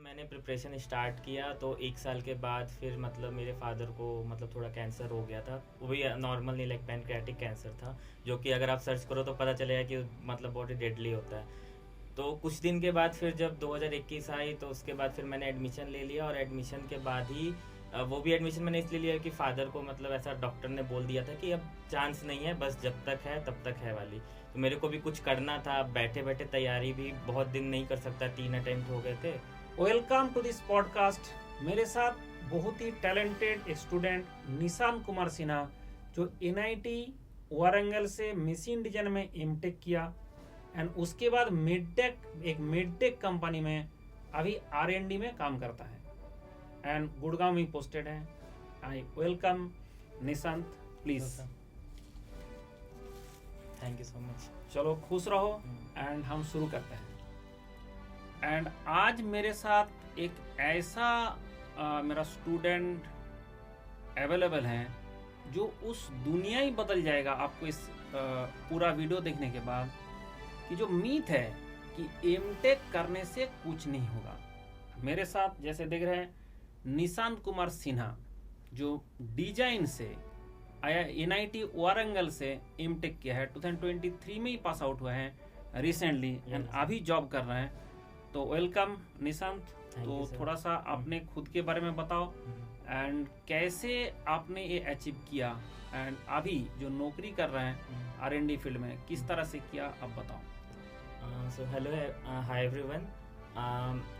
मैंने preparation start किया तो 1 साल के बाद फिर मतलब मेरे फादर को मतलब थोड़ा कैंसर हो गया था। वो भी नॉर्मल नहीं, लाइक पैनक्रियाटिक कैंसर था, जो कि अगर आप सर्च करो तो पता चलेगा कि मतलब बहुत ही डेडली होता है। तो कुछ दिन के बाद फिर जब 2021 आई तो उसके बाद फिर मैंने एडमिशन ले लिया, और एडमिशन के बाद ही वो भी एडमिशन मैंने इसलिए लिया कि फादर को मतलब ऐसा डॉक्टर ने बोल दिया था कि अब चांस नहीं है, बस जब तक है तब तक है वाली। तो मेरे को भी कुछ करना था, बैठे बैठे तैयारी भी बहुत दिन नहीं कर सकता, 3 अटेम्प्ट हो गए थे। Welcome to this podcast. मेरे साथ बहुत ही टैलेंटेड स्टूडेंट निशांत कुमार सिन्हा, जो एनआईटी वारंगल से मशीन डिजाइन में एमटेक किया एंड उसके बाद मेडटेक कंपनी में अभी आरएनडी में काम करता है एंड गुड़गांव में पोस्टेड है। I welcome Nishant, please. Thank you so much. चलो खुश रहो एंड हम शुरू करते हैं। एंड आज मेरे साथ एक ऐसा मेरा स्टूडेंट अवेलेबल है जो उस दुनिया ही बदल जाएगा आपको इस पूरा वीडियो देखने के बाद, कि जो मीथ है कि एमटेक करने से कुछ नहीं होगा। मेरे साथ जैसे देख रहे हैं निशांत कुमार सिन्हा, जो डिजाइन से आया एनआईटी वारंगल से एमटेक किया है, 2023 में ही पास आउट हुआ है रिसेंटली एंड अभी जॉब कर रहे हैं। तो वेलकम निशांत। तो थोड़ा सा आपने खुद के बारे में बताओ एंड कैसे आपने ये अचीव किया एंड अभी जो नौकरी कर रहे हैं आरएनडी फील्ड में किस तरह से किया, आप बताओ। So hello, hi everyone.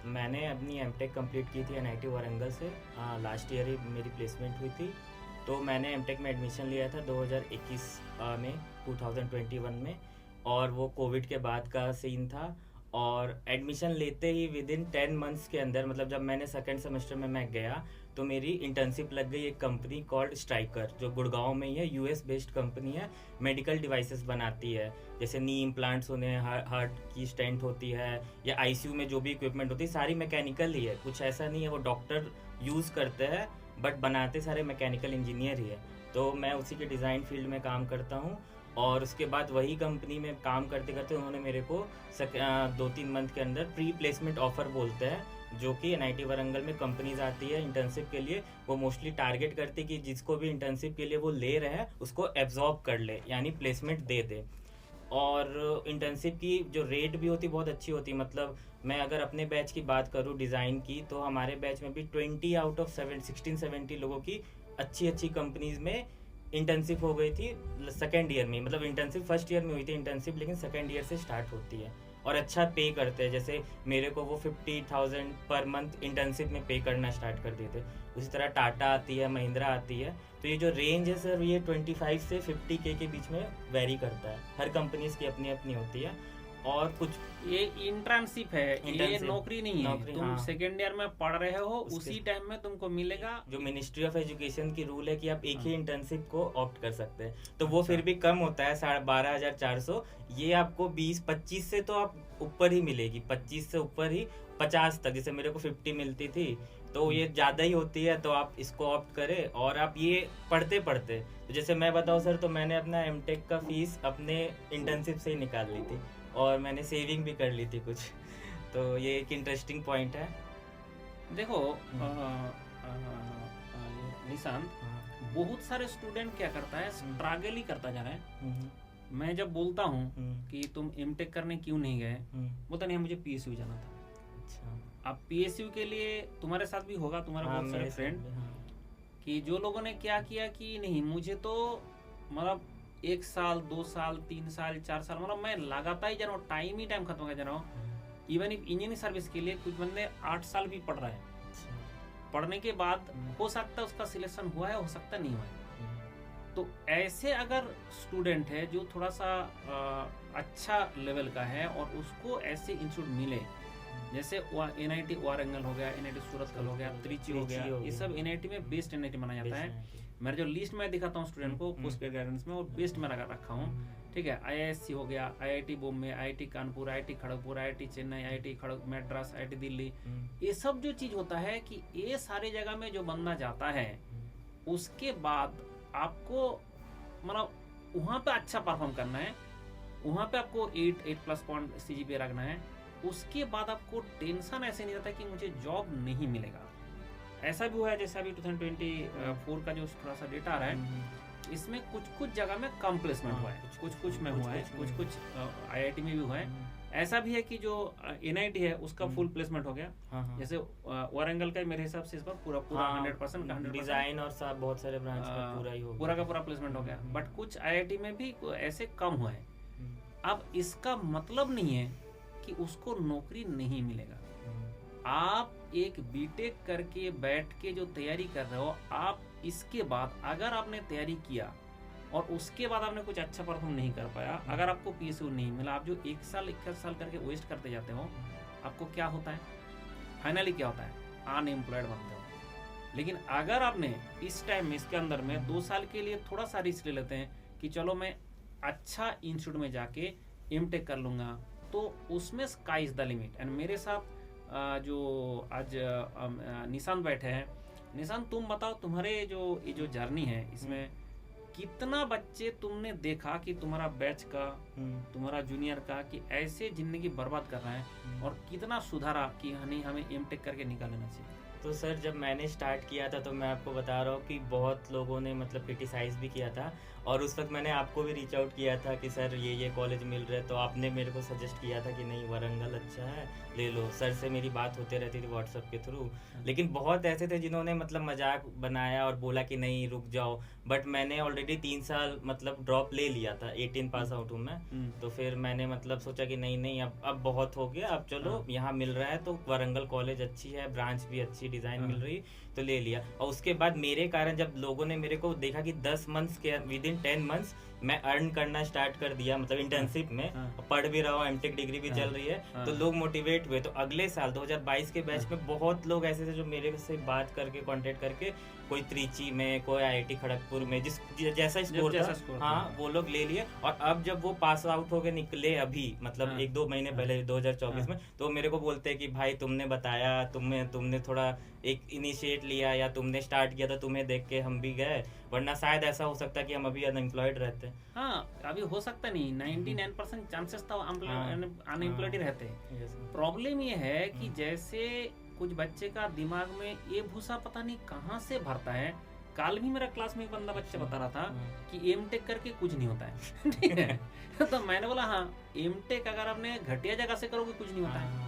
मैंने अपनी एमटेक कंप्लीट की थी एनआईटी वारंगल से। लास्ट ईयर ही मेरी प्लेसमेंट हुई थी। तो मैंने एमटेक में एडमिशन लिया था 2021 में, 2021 में, और वो कोविड के बाद का सीन था। और एडमिशन लेते ही विद इन 10 मंथ्स के अंदर, मतलब जब मैंने सेकेंड सेमेस्टर में मैं गया तो मेरी इंटर्नशिप लग गई एक कंपनी कॉल्ड स्ट्राइकर, जो गुड़गांव में ही है, यूएस बेस्ड कंपनी है। मेडिकल डिवाइसेस बनाती है, जैसे नी इम्प्लांट्स होने, हार्ट की स्टेंट होती है, या आईसीयू में जो भी इक्विपमेंट होती है सारी मैकेनिकल ही है। कुछ ऐसा नहीं है वो डॉक्टर यूज़ करते हैं, बट बनाते सारे मैकेनिकल इंजीनियर ही है। तो मैं उसी के डिज़ाइन फील्ड में काम करता हूँ। और उसके बाद वही कंपनी में काम करते करते उन्होंने मेरे को 2-3 मंथ के अंदर प्री प्लेसमेंट ऑफर बोलते हैं, जो कि एनआईटी वारंगल में कंपनीज आती है इंटर्नशिप के लिए। वो मोस्टली टारगेट करती है कि जिसको भी इंटर्नशिप के लिए वो ले रहे हैं उसको एब्जॉर्ब कर ले, यानी प्लेसमेंट दे दे। और इंटर्नशिप की जो रेट भी होती बहुत अच्छी होती, मतलब मैं अगर अपने बैच की बात करूँ डिज़ाइन की, तो हमारे बैच में भी 20 आउट ऑफ 16-17 लोगों की अच्छी अच्छी कंपनीज में इंटर्नशिप हो गई थी सेकेंड ईयर में। मतलब इंटर्नशिप फर्स्ट ईयर में हुई थी इंटर्नशिप, लेकिन सेकेंड ईयर से स्टार्ट होती है और अच्छा पे करते हैं। जैसे मेरे को वो 50,000 पर मंथ इंटर्नशिप में पे करना स्टार्ट कर दिए थे। उसी तरह टाटा आती है, महिंद्रा आती है। तो ये जो रेंज है सर, ये 25 से 50K के बीच में वेरी करता है। हर कंपनीज की अपनी अपनी होती है। और कुछ ये इंटर्नशिप है, ये नौकरी नहीं है। तुम हाँ। सेकेंड ईयर में पढ़ रहे हो, उसी टाइम में तुमको मिलेगा। जो मिनिस्ट्री ऑफ एजुकेशन की रूल है कि आप एक ही इंटर्नशिप को ऑप्ट कर सकते हैं, तो वो फिर भी कम होता है, 12,400। ये आपको 20-25 से तो आप ऊपर ही मिलेगी, 25 से ऊपर ही 50 तक। जैसे मेरे को 50 मिलती थी, तो ये ज़्यादा ही होती है, तो आप इसको ऑप्ट करें। और आप ये पढ़ते पढ़ते, तो जैसे मैं बताऊँ सर, तो मैंने अपना एमटेक का फीस अपने इंटर्नशिप से ही निकाल ली थी, और मैंने सेविंग भी कर ली थी कुछ। तो ये एक इंटरेस्टिंग पॉइंट है। देखो निशांत, बहुत सारे स्टूडेंट क्या करता है, स्ट्रगल ही करता जा रहा है। मैं जब बोलता हूँ कि तुम एमटेक करने क्यों नहीं गए, बोलता नहीं मुझे पीएसयू जाना था। अच्छा। अब पीएसयू के लिए तुम्हारे साथ भी होगा, तुम्हारे बहुत सारे फ्रेंड, कि जो लोगों ने क्या किया कि नहीं मुझे तो मतलब 1 साल 2 साल 3 साल 4 साल, मतलब मैं लगातार ही जा रहा हूँ, टाइम ही टाइम खत्म कर जा रहा हूँ। इवन इंजीनियरिंग सर्विस के लिए कुछ बंदे 8 साल भी पढ़ रहे हैं। पढ़ने के बाद हो सकता है उसका सिलेक्शन हुआ है, हो सकता नहीं हुआ है। तो ऐसे अगर स्टूडेंट है जो थोड़ा सा अच्छा लेवल का है और उसको ऐसे इंस्टीट्यूट मिले, जैसे एनआईटी वारंगल हो गया, एनआईटी सूरत हो गया, त्रिची हो गया, ये सब एनआईटी में बेस्ट एनआईटी माना जाता है। मेरा जो लिस्ट में दिखाता हूँ स्टूडेंट को पोस्ट ग्रेजुएट गाइडेंस में, वो बेस्ट में रखा हूँ। ठीक है, आईआईएससी हो गया, IIT Bombay, IIT Kanpur, IIT Kharagpur, IIT Chennai, IIT Madras, IIT Delhi, ये सब जो चीज होता है कि ये सारे जगह में जो बंदा जाता है, उसके बाद आपको मतलब वहाँ पे अच्छा परफॉर्म करना है, वहाँ पे आपको 8+ पॉइंट सीजीपीए रखना है। उसके बाद आपको टेंशन ऐसे नहीं रहता कि मुझे जॉब नहीं मिलेगा। ऐसा भी हुआ है, जैसे अभी 2024 का जो थोड़ा सा डेटा आ रहा है, इसमें कुछ जगह में कम प्लेसमेंट हुआ है, कुछ में हुआ है, कुछ IIT में भी हुआ है। ऐसा भी है कि जो NIT है उसका फुल प्लेसमेंट हो गया। जैसे वारंगल का मेरे हिसाब से इस बार पूरा 100% डिजाइन और सब बहुत सारे ब्रांच का पूरा ही हो गया, पूरा का पूरा प्लेसमेंट हो गया। बट कुछ IIT में भी ऐसे कम हुआ है। अब इसका मतलब नहीं है कि उसको नौकरी नहीं मिलेगा। आप एक बीटेक करके बैठ के जो तैयारी कर रहे हो, आप इसके बाद अगर आपने तैयारी किया और उसके बाद आपने कुछ अच्छा परफॉर्म नहीं कर पाया, अगर आपको PSU नहीं मिला, आप जो 1 साल 21 साल करके वेस्ट करते जाते हो, आपको क्या होता है? फाइनली क्या होता है? अनएम्प्लॉयड बनते हो। लेकिन अगर आपने इस टाइम में, इसके अंदर में 2 साल के लिए थोड़ा सा रिस्क ले लेते हैं कि चलो मैं अच्छा इंस्टीट्यूट में जाके MTech कर लूँगा, तो उसमें sky is the limit. And मेरे साथ जो आज निशांत बैठे हैं, निशांत तुम बताओ, तुम्हारे ये जो जर्नी है, इसमें कितना बच्चे तुमने देखा कि तुम्हारा बैच का, तुम्हारा जूनियर का, कि ऐसे जिंदगी बर्बाद कर रहे हैं, और कितना सुधारा कि नहीं हमें MTech करके निकाल लेना चाहिए? तो सर जब मैंने स्टार्ट किया था तो मैं आपको बता रहा हूँ कि बहुत लोगों ने मतलब क्रिटिसाइज़ भी किया था, और उस वक्त मैंने आपको भी रीच आउट किया था कि सर ये कॉलेज मिल रहे, तो आपने मेरे को सजेस्ट किया था कि नहीं वारंगल अच्छा है, ले लो। सर से मेरी बात होते रहती थी व्हाट्सएप के थ्रू, लेकिन बहुत ऐसे थे जिन्होंने मतलब मजाक बनाया और बोला कि नहीं रुक जाओ। बट मैंने ऑलरेडी 3 साल मतलब ड्रॉप ले लिया था, 18 पास आउट हूँ मैं। तो फिर मैंने मतलब सोचा कि नहीं अब बहुत हो गया, अब चलो यहाँ मिल रहा है तो वारंगल कॉलेज अच्छी है, ब्रांच भी अच्छी, डिज़ाइन मिल रही, तो ले लिया। और उसके बाद मेरे कारण जब लोगों ने मेरे को देखा कि 10 मंथ्स के विदिन 10 मंथ्स मैं अर्न करना स्टार्ट कर दिया, मतलब इंटर्नशिप में, पढ़ भी रहा हूँ, MTech डिग्री भी चल रही है, तो लोग मोटिवेट हुए। तो अगले साल 2022 के बैच में बहुत लोग ऐसे थे जो मेरे से बात करके, कांटेक्ट करके, कोई त्रिची में, कोई IIT खड़गपुर में, जैसा स्कोर था, हाँ वो लोग ले लिए। और अब जब वो पास आउट होके निकले अभी, मतलब 1-2 महीने पहले 2024 में, तो मेरे को बोलते हैं कि भाई तुमने बताया, तुमने थोड़ा एक इनिशिएट लिया या तुमने स्टार्ट किया, तो तुम्हें देख के हम भी गए, वरना शायद ऐसा हो सकता है कि हम अभी अनएम्प्लॉयड रहते। हाँ, अभी हो सकता नहीं, 99% चांसेस तो अनएम्प्लॉयड रहते हैं। प्रॉब्लम ये है कि जैसे कुछ बच्चे का दिमाग में ये भूसा पता नहीं कहाँ से भरता है। कल भी मेरा क्लास में एक बच्चा बता रहा था कि MTech करके कुछ नहीं होता है। ठीक है, तो मैंने बोला हाँ, MTech अगर आपने घटिया जगह से करोगे कुछ नहीं होता है,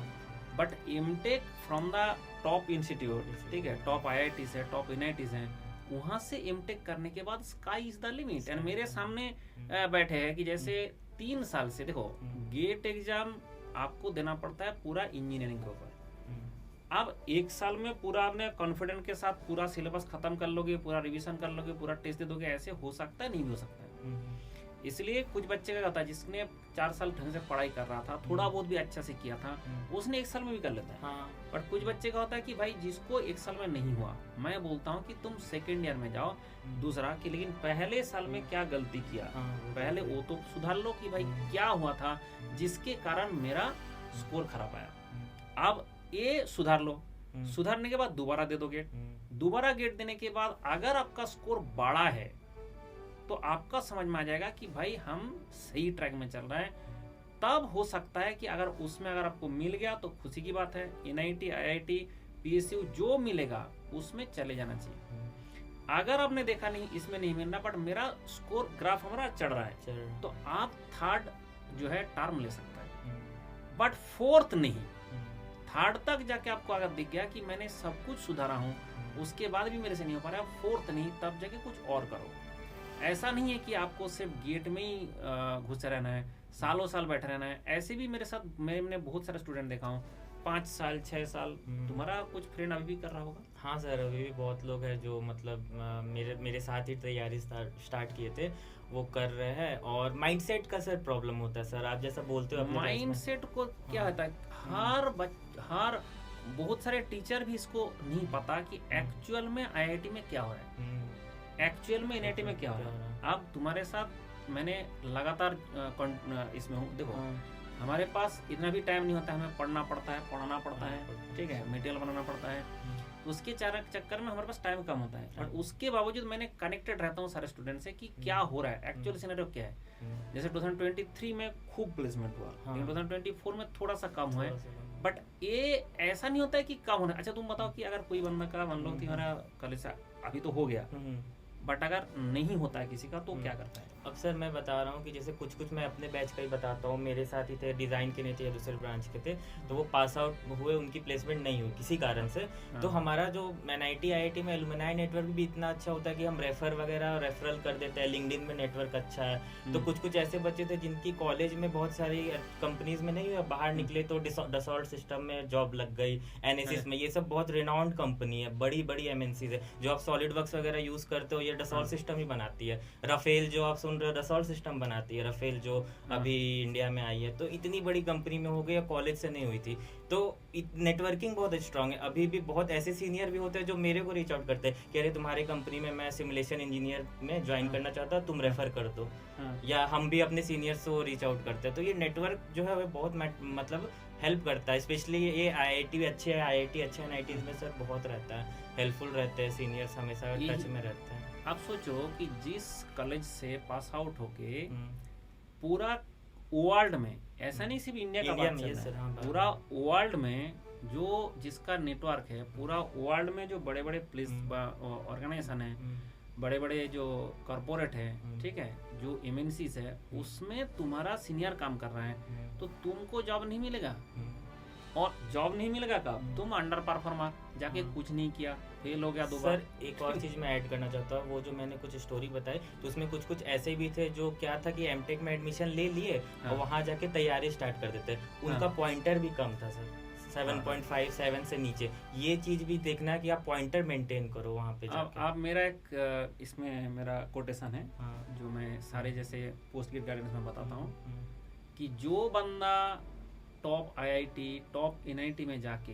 but MTech from the top institute, ठीक है, टॉप IIT से, टॉप NIT से, वहाँ से MTech करने के बाद sky is the limit. And मेरे सामने बैठे हैं कि जैसे 3 साल से, देखो गेट एग्जाम आपको देना पड़ता है पूरा इंजीनियरिंग के ऊपर। अब 1 साल में पूरा आपने कॉन्फिडेंट के साथ पूरा सिलेबस खत्म कर लोगे, पूरा रिवीजन कर लोगे, पूरा टेस्ट दे दोगे, ऐसे हो सकता है? नहीं भी हो सकता है। इसलिए कुछ बच्चे का होता है जिसने 4 साल ढंग से पढ़ाई कर रहा था, थोड़ा बहुत भी अच्छा से किया था, उसने 1 साल में भी कर लेता है। हाँ। बट कुछ बच्चे का होता है कि भाई जिसको 1 साल में नहीं हुआ, मैं बोलता हूँ कि तुम सेकेंड ईयर में जाओ, दूसरा कि लेकिन पहले साल में क्या गलती किया, पहले वो तो सुधार लो कि भाई क्या हुआ था जिसके कारण मेरा स्कोर खराब आया। अब ये सुधार लो, सुधारने के बाद दोबारा दे दो गेट, दोबारा गेट देने के बाद अगर आपका स्कोर बढ़ा है तो आपका समझ में आ जाएगा कि भाई हम सही ट्रैक में चल रहे हैं। तब हो सकता है कि अगर उसमें अगर आपको मिल गया तो खुशी की बात है, NIT IIT PSU जो मिलेगा उसमें चले जाना चाहिए। अगर आपने देखा नहीं इसमें नहीं मिल रहा, बट मेरा स्कोर ग्राफ हमारा चढ़ रहा है, तो आप 3rd जो है टर्म ले सकता है, बट 4th नहीं। 3rd तक जाके आपको अगर दिख गया कि मैंने सब कुछ सुधारा हूँ, उसके बाद भी मेरे से नहीं हो पा रहा, 4th नहीं, तब जाके कुछ और करो। ऐसा नहीं है कि आपको सिर्फ गेट में ही घुसे रहना है, सालों साल बैठे रहना है। ऐसे भी मेरे साथ मैंने बहुत सारे स्टूडेंट देखा हूँ, 5 साल 6 साल। तुम्हारा कुछ फ्रेंड अभी भी कर रहा होगा? हाँ सर, अभी भी बहुत लोग हैं जो मतलब मेरे साथ ही तैयारी स्टार्ट किए थे, वो कर रहे हैं। और माइंडसेट का सर प्रॉब्लम होता है सर, आप जैसा बोलते हो। माइंडसेट को क्या होता है, हर बहुत सारे टीचर भी इसको नहीं पता कि एक्चुअल में IIT में क्या हो रहा है, एक्चुअल में NIT में क्या हो रहा है। अब तुम्हारे साथ मैंने लगातार इसमें हूँ, देखो हमारे पास इतना भी टाइम नहीं होता, हमें पढ़ना पड़ता है, पढ़ाना पड़ता है, ठीक है, मटेरियल बनाना पड़ता है। तो उसके चक्कर में हमारे पास टाइम कम होता है, बट उसके बावजूद मैंने कनेक्टेड रहता हूँ सारे स्टूडेंट से कि क्या हो रहा है, एक्चुअल सिनेरियो क्या है। जैसे 2023 में खूब प्लेसमेंट हुआ, लेकिन 2024 में थोड़ा सा कम हुआ है, बट ये ऐसा नहीं होता है कि कम होना। अच्छा तुम बताओ कि अगर कोई बंदा का मान लो कि हमारा कॉलेज अभी तो हो गया, बट अगर नहीं होता है किसी का तो क्या करता है? अब सर मैं बता रहा हूँ कि जैसे कुछ मैं अपने बैच का ही बताता हूँ, मेरे साथ ही थे, डिज़ाइन के नहीं थे या दूसरे ब्रांच के थे, तो वो पास आउट हुए, उनकी प्लेसमेंट नहीं हुई किसी कारण से। तो हमारा जो NIT IIT में एलुमनाई नेटवर्क भी इतना अच्छा होता है कि हम रेफर वगैरह रेफरल कर देते हैं, लिंक्डइन में नेटवर्क अच्छा है। तो कुछ ऐसे बच्चे थे जिनकी कॉलेज में बहुत सारी कंपनीज में नहीं हुआ, बाहर निकले तो डसॉल्ट सिस्टम में जॉब लग गई, एनएसिस में, ये सब बहुत रिनाउंड कंपनी है, बड़ी बड़ी MNCs है। जो आप सॉलिड वर्क्स वगैरह यूज करते हो ये डसॉल्ट सिस्टम ही बनाती है। रफेल जो आप सुन रहे हो डसॉल्ट सिस्टम बनाती है, रफेल जो अभी इंडिया में आई है, तो इतनी बड़ी कंपनी में हो गई, कॉलेज से नहीं हुई थी। तो नेटवर्किंग बहुत स्ट्रांग है। अभी भी बहुत ऐसे सीनियर भी होते हैं जो मेरे को रीच आउट करते हैं कि अरे तुम्हारी कंपनी में मैं सिमुलेशन इंजीनियर में ज्वाइन करना चाहता हूँ, तुम रेफर कर दो। या हम भी अपने सीनियर्स को रीच आउट करते हैं। तो ये नेटवर्क जो है वो बहुत मतलब हेल्प करता है। स्पेशली ये IIT अच्छे है, IIT अच्छे NITs में सर बहुत रहता है, हेल्पफुल रहते हैं, सीनियर्स हमेशा टच में रहते हैं। आप सोचो कि जिस कॉलेज से पास आउट होके पूरा वर्ल्ड में, ऐसा नहीं सिर्फ इंडिया का बात चल रहा है, पूरा वर्ल्ड में जो जिसका नेटवर्क है, पूरा वर्ल्ड में जो बड़े बड़े पुलिस ऑर्गेनाइजेशन है, बड़े बड़े जो कॉर्पोरेट है, ठीक है, जो MNCs है, उसमें तुम्हारा सीनियर काम कर रहा है, तो तुमको जॉब नहीं मिलेगा। और जॉब नहीं मिलेगा कब? तुम अंडर परफॉर्मर जाके कुछ नहीं किया, फेल हो गया दो बार। सर एक और चीज़ मैं ऐड करना चाहता हूँ, वो जो मैंने कुछ स्टोरी बताई तो उसमें कुछ ऐसे भी थे जो क्या था कि एमटेक में एडमिशन ले लिए और वहाँ जाके तैयारी स्टार्ट कर देते, उनका पॉइंटर भी कम था सर, 7.5 7 से नीचे। ये चीज़ भी देखना है कि आप पॉइंटर मेंटेन करो वहाँ पे जाके। आप मेरा एक इसमें मेरा कोटेशन है जो मैं सारे जैसे पोस्ट ग्रेड गाइडेंस में बताता हूँ कि जो बंदा टॉप IIT टॉप NIT में जाके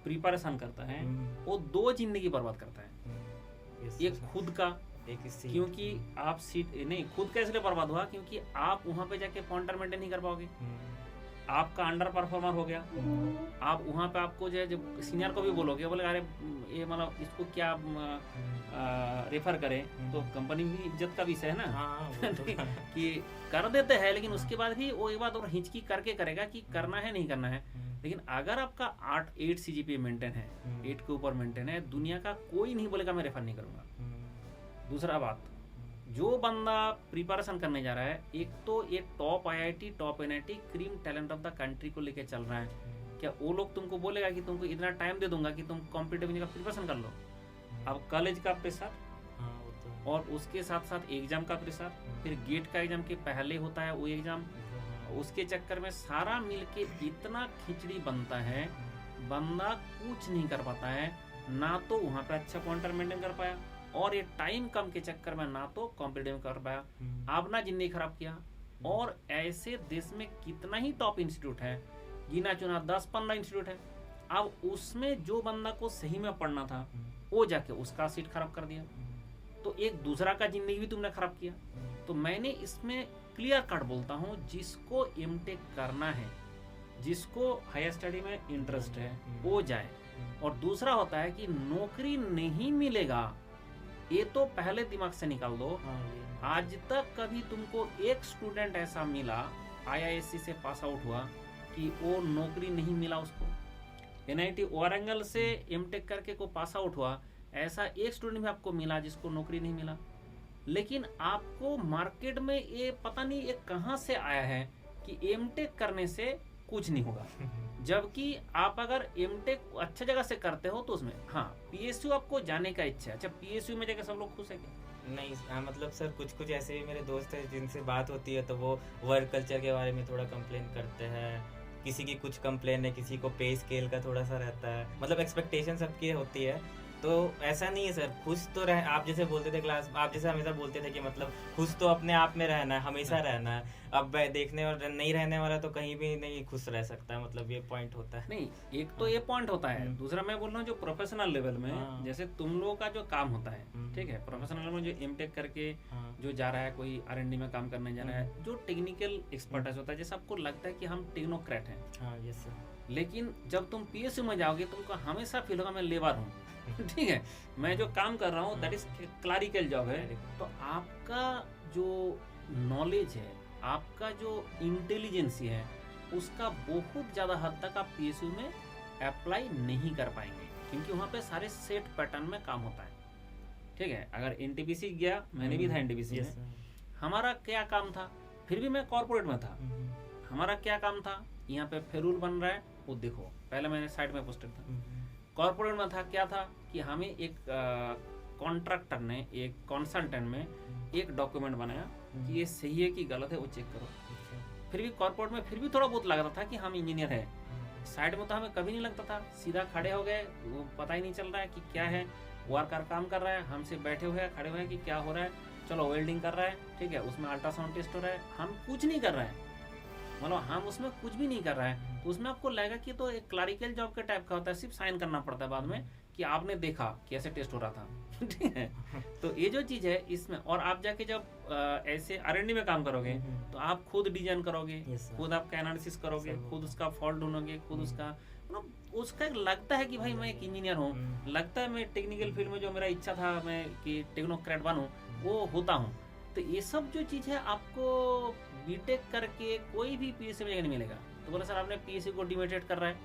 प्रिपरेशन करता है वो दो जिंदगी बर्बाद करता है। एक खुद का, क्योंकि आप सीट नहीं, खुद का इसलिए बर्बाद हुआ क्योंकि आप वहाँ पे जाके पॉइंटर मेंटेन नहीं कर पाओगे, आपका अंडर परफॉर्मर हो गया। आप वहाँ पे आपको जो है जब सीनियर को भी बोलोगे, बोले अरे ये मतलब इसको क्या रेफर करें, तो कंपनी भी इज्जत का विषय है ना कि कर देते हैं, लेकिन उसके बाद भी वो एक बात और हिचकी करके करेगा कि करना है नहीं करना है। लेकिन अगर आपका 8 CGPA मेंटेन है, 8 के ऊपर मेंटेन है, दुनिया का कोई नहीं बोलेगा मैं रेफर नहीं करूँगा। दूसरा बात, जो बंदा प्रिपरेशन करने जा रहा है, एक तो ये top IIT top NIT cream talent of the country को लेके चल रहा है, क्या वो लोग तुमको बोलेगा कि तुमको इतना टाइम दे दूंगा कि तुम कॉम्पिटिटिव का प्रिपरेशन कर लो? अब कॉलेज का प्रेशर और उसके साथ साथ एग्जाम का प्रेशर, फिर गेट का एग्जाम के पहले होता है वो एग्जाम, उसके चक्कर में सारा मिलके इतना खिचड़ी बनता है, बंदा कुछ नहीं कर पाता है, ना तो वहाँ पे अच्छा पॉइंटर मेंटेन कर पाया और ये टाइम कम के चक्कर में ना तो कॉम्पिटिटिव कर पाया, अपना जिंदगी खराब किया। और ऐसे देश में कितना ही टॉप इंस्टीट्यूट है, गिना चुना 10-15 इंस्टीट्यूट है, अब उसमें जो बंदा को सही में पढ़ना था वो जाके उसका सीट खराब कर दिया, तो एक दूसरा का जिंदगी भी तुमने खराब किया। तो मैंने इसमें क्लियर कट बोलता हूँ, जिसको एमटेक करना है, जिसको हायर स्टडी में इंटरेस्ट है वो जाए। और दूसरा होता है कि नौकरी नहीं मिलेगा, ये तो पहले दिमाग से निकाल दो। आज तक कभी तुमको एक स्टूडेंट ऐसा मिला IISc से पास आउट हुआ कि वो नौकरी नहीं मिला उसको? NIT वारंगल से एमटेक करके को पास आउट हुआ, ऐसा एक स्टूडेंट भी आपको मिला जिसको नौकरी नहीं मिला? लेकिन आपको मार्केट में ये पता नहीं ये कहाँ से आया है कि एमटेक करने से कुछ नहीं होगा, जबकि आप अगर एमटेक अच्छा जगह से करते हो तो उसमें PSU आपको जाने का इच्छा है। अच्छा, PSU में जाकर सब लोग खुश है क्या? नहीं मतलब सर कुछ ऐसे भी मेरे दोस्त हैं जिनसे बात होती है तो वो वर्क कल्चर के बारे में थोड़ा कंप्लेन करते हैं, किसी की कुछ कंप्लेन है, किसी को पे स्केल का थोड़ा सा रहता है, मतलब एक्सपेक्टेशन सबकी होती है। तो ऐसा नहीं है सर, खुश तो रह, आप जैसे बोलते थे क्लास, आप जैसे हमेशा बोलते थे कि मतलब खुश तो अपने आप में रहना है, हमेशा रहना है। अब देखने और नहीं रहने वाला तो कहीं भी नहीं खुश रह सकता, मतलब ये पॉइंट होता है। नहीं, एक तो ये पॉइंट होता है, दूसरा मैं बोल रहा हूँ जो प्रोफेशनल लेवल में जैसे तुम लोगों का जो काम होता है, ठीक है, प्रोफेशनल लेवल में जो एमटेक करके जो जा रहा है, कोई R&D में काम करने जा रहा है, जो टेक्निकल एक्सपर्टाइज होता है, जैसे आपको लगता है कि हम टेक्नोक्रेट हैं, लेकिन जब तुम पीएसयू में जाओगे तुमको हमेशा फील होगा मैं लेबर हूँ। ठीक है, मैं जो काम कर रहा हूँ दैट इज क्लरिकल जॉब है। तो आपका जो नॉलेज है, आपका जो इंटेलिजेंसी है, उसका बहुत ज़्यादा हद तक आप पीएसयू में अप्लाई नहीं कर पाएंगे, क्योंकि वहाँ पे सारे सेट पैटर्न में काम होता है। ठीक है, अगर एनटीपीसी गया, मैंने भी था एनटीपीसी में, हमारा क्या काम था, फिर भी मैं कॉर्पोरेट में था, हमारा क्या काम था, यहाँ पे फेरूल बन रहा है वो देखो, पहले मैंने साइड में पोस्टेड था। कॉर्पोरेट में था, क्या था कि हमें एक कॉन्ट्रैक्टर ने, एक कंसल्टेंट में एक डॉक्यूमेंट बनाया कि ये सही है कि गलत है, वो चेक करो। फिर भी कॉर्पोरेट में फिर भी थोड़ा बहुत लगता था कि हम इंजीनियर है। साइड में तो हमें कभी नहीं लगता था, सीधा खड़े हो गए, वो पता ही नहीं चल रहा है कि क्या है, वर्कर काम कर रहा है, हमसे बैठे हुए हैं, खड़े हुए हैं कि क्या हो रहा है, चलो वेल्डिंग कर रहा है, ठीक है, उसमें अल्ट्रासाउंड टेस्ट हो रहा है, हम कुछ नहीं कर रहे हैं, मतलब हम उसमें कुछ भी नहीं कर रहे हैं। तो उसमें आपको लगेगा कि तो एक क्लरिकल जॉब के टाइप का होता है, सिर्फ साइन करना पड़ता है बाद में कि आपने देखा कैसे टेस्ट हो रहा था। ठीक है, तो ये जो चीज़ है इसमें, और आप जाके जब ऐसे R&D में काम करोगे तो आप खुद डिजाइन करोगे, खुद आपका एनालिसिस करोगे, खुद उसका फॉल्ट ढूंढोगे, खुद उसका मतलब उसका लगता है कि भाई मैं एक इंजीनियर हूँ, लगता है मैं टेक्निकल फील्ड में जो मेरा इच्छा था मैं कि टेक्नोक्रेट बनूँ वो होता हूँ। तो ये सब जो चीज़ है आपको बीटेक करके कोई भी पीएसयू में नहीं मिलेगा। तो बोला सर आपने पीएसयू को डिमोटिवेट कर रहा है,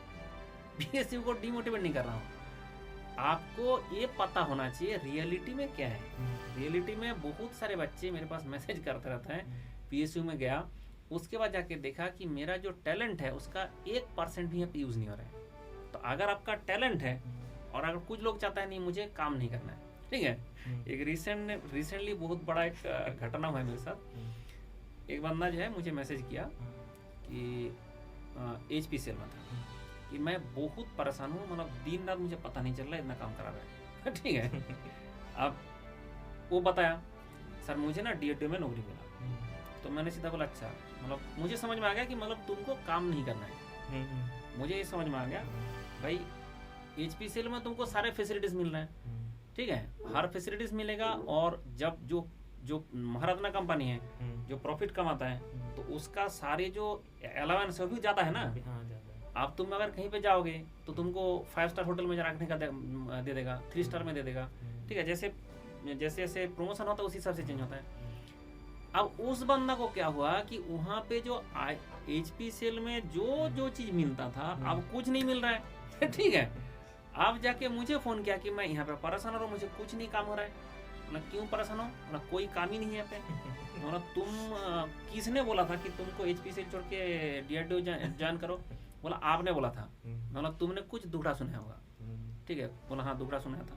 पीएसयू को डिमोटिवेट नहीं कर रहा हूँ, आपको ये पता होना चाहिए रियलिटी में क्या है। रियलिटी में बहुत सारे बच्चे मेरे पास मैसेज करते रहते हैं, पीएसयू में गया, उसके बाद जाके देखा कि मेरा जो टैलेंट है उसका 1% भी यहाँ पे यूज़ नहीं हो रहा है। तो अगर आपका टैलेंट है और अगर कुछ लोग चाहता है नहीं मुझे काम नहीं करना है, ठीक है, एक रिसेंटली बहुत बड़ा एक घटना हुआ है मेरे साथ। एक बंदा जो है मुझे मैसेज किया कि HPCL में था कि मैं बहुत परेशान हूँ, मतलब दिन रात मुझे पता नहीं चल रहा है, इतना काम करा रहा है। ठीक है, अब वो बताया सर मुझे ना DRDO में नौकरी मिला। तो मैंने सीधा बोला अच्छा, मतलब मुझे समझ में आ गया कि मतलब तुमको काम नहीं करना है। मुझे ये समझ में आ गया भाई HPCL में तुमको सारे फैसिलिटीज मिल रहे हैं, ठीक है, हर फैसिलिटीज मिलेगा, और जब जो महारत्ना कंपनी है जो प्रॉफिट कमाता है तो उसका सारे जो अलाउंस है वो भी ज़्यादा है ना। आप तुम अगर कहीं पे जाओगे तो तुमको 5 स्टार होटल में रखने का दे देगा, 3 स्टार में दे देगा, ठीक है, जैसे जैसे प्रमोशन होता है उसी हिसाब से चेंज होता है। अब उस बंदा को क्या हुआ कि वहाँ पे जो HPCL में जो चीज़ मिलता था अब कुछ नहीं मिल रहा है। ठीक है, आप जाके मुझे फ़ोन किया कि मैं यहाँ पे परेशान हो रहा हूँ, मुझे कुछ नहीं काम हो रहा है। मतलब क्यों परेशान हो, मतलब कोई काम ही नहीं है यहाँ पे। मतलब तुम किसने बोला था कि तुमको HPCL छोड़ के DRDO ज्वाइन करो? बोला आपने बोला था। मतलब तुमने कुछ दुखड़ा सुना होगा, ठीक है, बोला हाँ दुखड़ा सुना था।